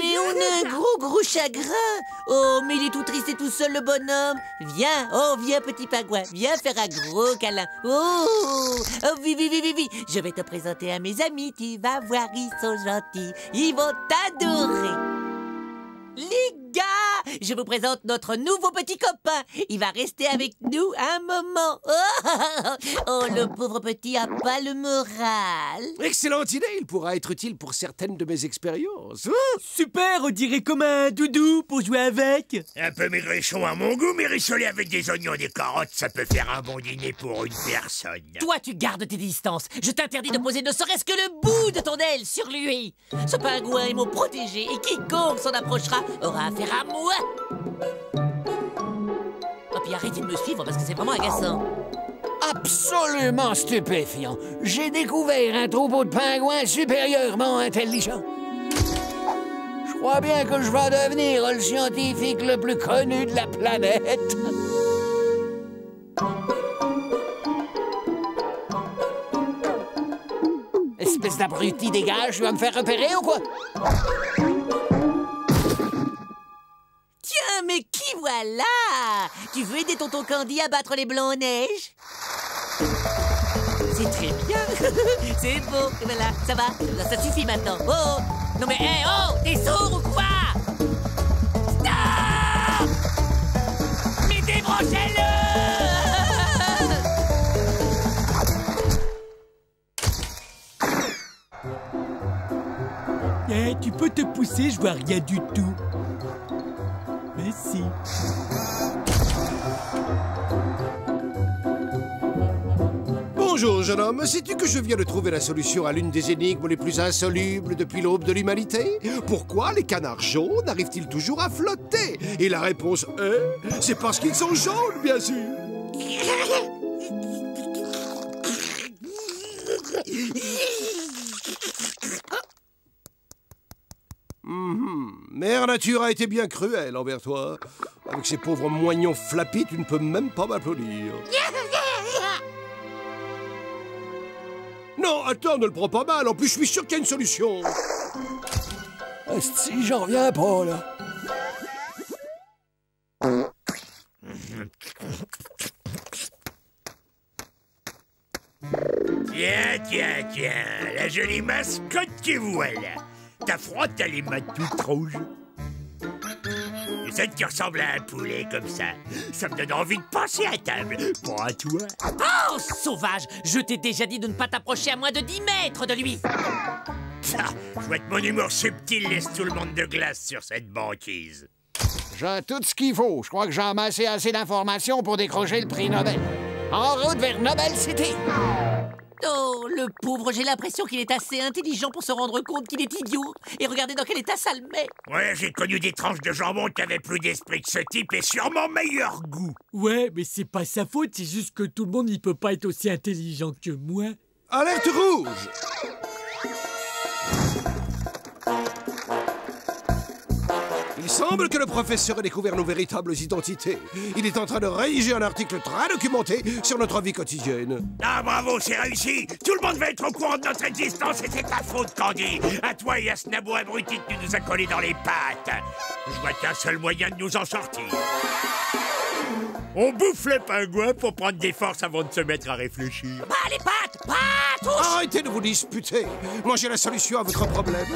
Mais on a un gros chagrin. Oh, mais il est tout triste et tout seul, le bonhomme. Viens, oh, viens, petit pingouin. Viens faire un gros câlin. Oh, oui. Je vais te présenter à mes amis. Tu vas voir, ils sont gentils. Ils vont t'adorer. Les gars, je vous présente notre nouveau petit copain. Il va rester avec nous un moment. Oh, le pauvre petit a pas le moral. Excellente idée, il pourra être utile pour certaines de mes expériences. Super, on dirait comme un doudou pour jouer avec. Un peu maigrichon à mon goût, mais rissolé avec des oignons et des carottes, ça peut faire un bon dîner pour une personne. Toi, tu gardes tes distances. Je t'interdis de poser ne serait-ce que le bout de ton aile sur lui. Ce pingouin est mon protégé et quiconque s'en approchera aura affaire à moi. Oh, puis arrêtez de me suivre parce que c'est vraiment agaçant. Absolument stupéfiant. J'ai découvert un troupeau de pingouins supérieurement intelligent. Je crois bien que je vais devenir le scientifique le plus connu de la planète. Espèce d'abruti, dégage, tu vas me faire repérer ou quoi? Tiens, mais qui voilà? Tu veux aider tonton Candy à battre les Blancs-Neiges? C'est très bien. C'est beau. Voilà, ça va. Ça suffit maintenant. Oh! Non mais, hé, oh! T'es sourd ou quoi? Stop! Mais débranchez-le! Tu peux te pousser, je vois rien du tout. Mais si. merci. Bonjour, jeune homme. Sais-tu que je viens de trouver la solution à l'une des énigmes les plus insolubles depuis l'aube de l'humanité? Pourquoi les canards jaunes arrivent-ils toujours à flotter? Et la réponse est... c'est parce qu'ils sont jaunes, bien sûr. Mère Nature a été bien cruelle envers toi. Avec ces pauvres moignons flappis, tu ne peux même pas m'applaudir. Non, attends, ne le prends pas mal. En plus, je suis sûr qu'il y a une solution. Asti, j'en reviens pas, là. Tiens, la jolie mascotte que voilà. T'as froid, t'as les mains toutes rouges. C'est qui ressemble à un poulet comme ça. Ça me donne envie de passer à table. Pas à toi. Oh, sauvage! Je t'ai déjà dit de ne pas t'approcher à moins de 10 mètres de lui. Ça, je vois que mon humour subtil laisse tout le monde de glace sur cette banquise. J'ai tout ce qu'il faut. Je crois que j'ai amassé assez d'informations pour décrocher le prix Nobel. En route vers Nobel City. Oh, le pauvre, j'ai l'impression qu'il est assez intelligent pour se rendre compte qu'il est idiot. Et regardez dans quel état ça le met. Ouais, j'ai connu des tranches de jambon qui avaient plus d'esprit que ce type et sûrement meilleur goût. Ouais, mais c'est pas sa faute, c'est juste que tout le monde n'y peut pas être aussi intelligent que moi. Alerte rouge! Il semble que le professeur ait découvert nos véritables identités. Il est en train de rédiger un article très documenté sur notre vie quotidienne. Ah, bravo, c'est réussi! Tout le monde va être au courant de notre existence et c'est ta faute, Candy! À toi et à ce nabo abruti que tu nous as collé dans les pattes! Je vois qu'un seul moyen de nous en sortir. On bouffe les pingouins pour prendre des forces avant de se mettre à réfléchir. Pas les pattes! Pas tous! Arrêtez de vous disputer! Moi, j'ai la solution à votre problème.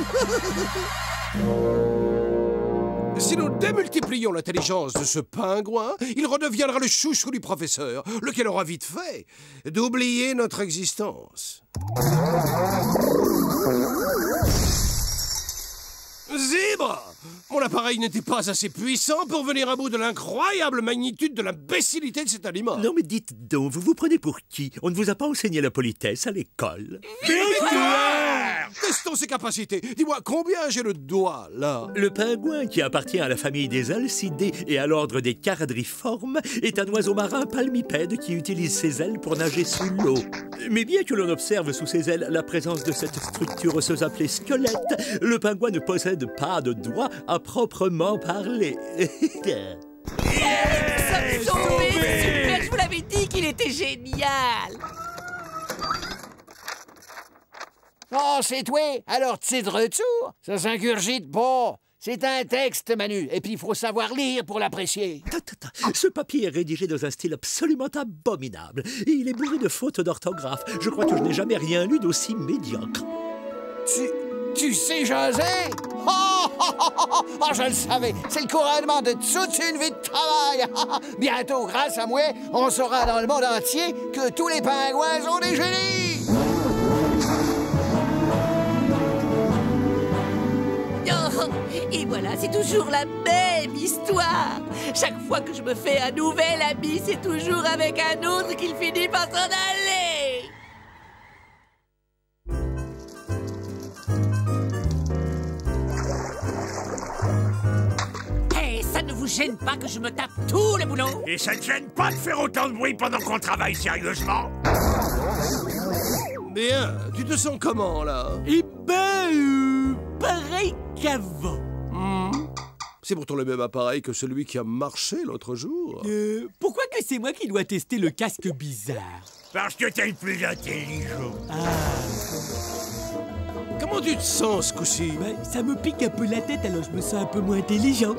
Si nous démultiplions l'intelligence de ce pingouin, il redeviendra le chouchou du professeur, lequel aura vite fait d'oublier notre existence. Zèbre! Mon appareil n'était pas assez puissant pour venir à bout de l'incroyable magnitude de l'imbécilité de cet animal. Non mais dites donc, vous vous prenez pour qui? On ne vous a pas enseigné la politesse à l'école. Testons ses capacités. Dis-moi, combien j'ai le doigt, là? Le pingouin, qui appartient à la famille des alcidés et à l'ordre des charadriformes, est un oiseau marin palmipède qui utilise ses ailes pour nager sous l'eau. Mais bien que l'on observe sous ses ailes la présence de cette structure osseuse appelée squelette, le pingouin ne possède pas de doigts à proprement parler. Super, je vous l'avais dit qu'il était génial. Oh, c'est toi? Alors, tu es de retour? Ça s'ingurgite pas. C'est un texte, Manu, et puis il faut savoir lire pour l'apprécier. Ce papier est rédigé dans un style absolument abominable. Et il est bourré de fautes d'orthographe. Je crois que je n'ai jamais rien lu d'aussi médiocre. Tu sais jaser? Oh, je le savais. C'est le couronnement de toute une vie de travail. Bientôt, grâce à moi, on saura dans le monde entier que tous les pingouins sont des génies. Oh, et voilà, c'est toujours la même histoire. Chaque fois que je me fais un nouvel ami, c'est toujours avec un autre qu'il finit par s'en aller. Hey, ça ne vous gêne pas que je me tape tout le boulot? Et ça ne gêne pas de faire autant de bruit pendant qu'on travaille sérieusement? Bien, tu te sens comment, là? Eh ben, pareil qu'avant. C'est pourtant le même appareil que celui qui a marché l'autre jour. Pourquoi que c'est moi qui dois tester le casque bizarre? Parce que t'es le plus intelligent. Comment tu te sens ce coup-ci? Ça me pique un peu la tête, alors je me sens un peu moins intelligent.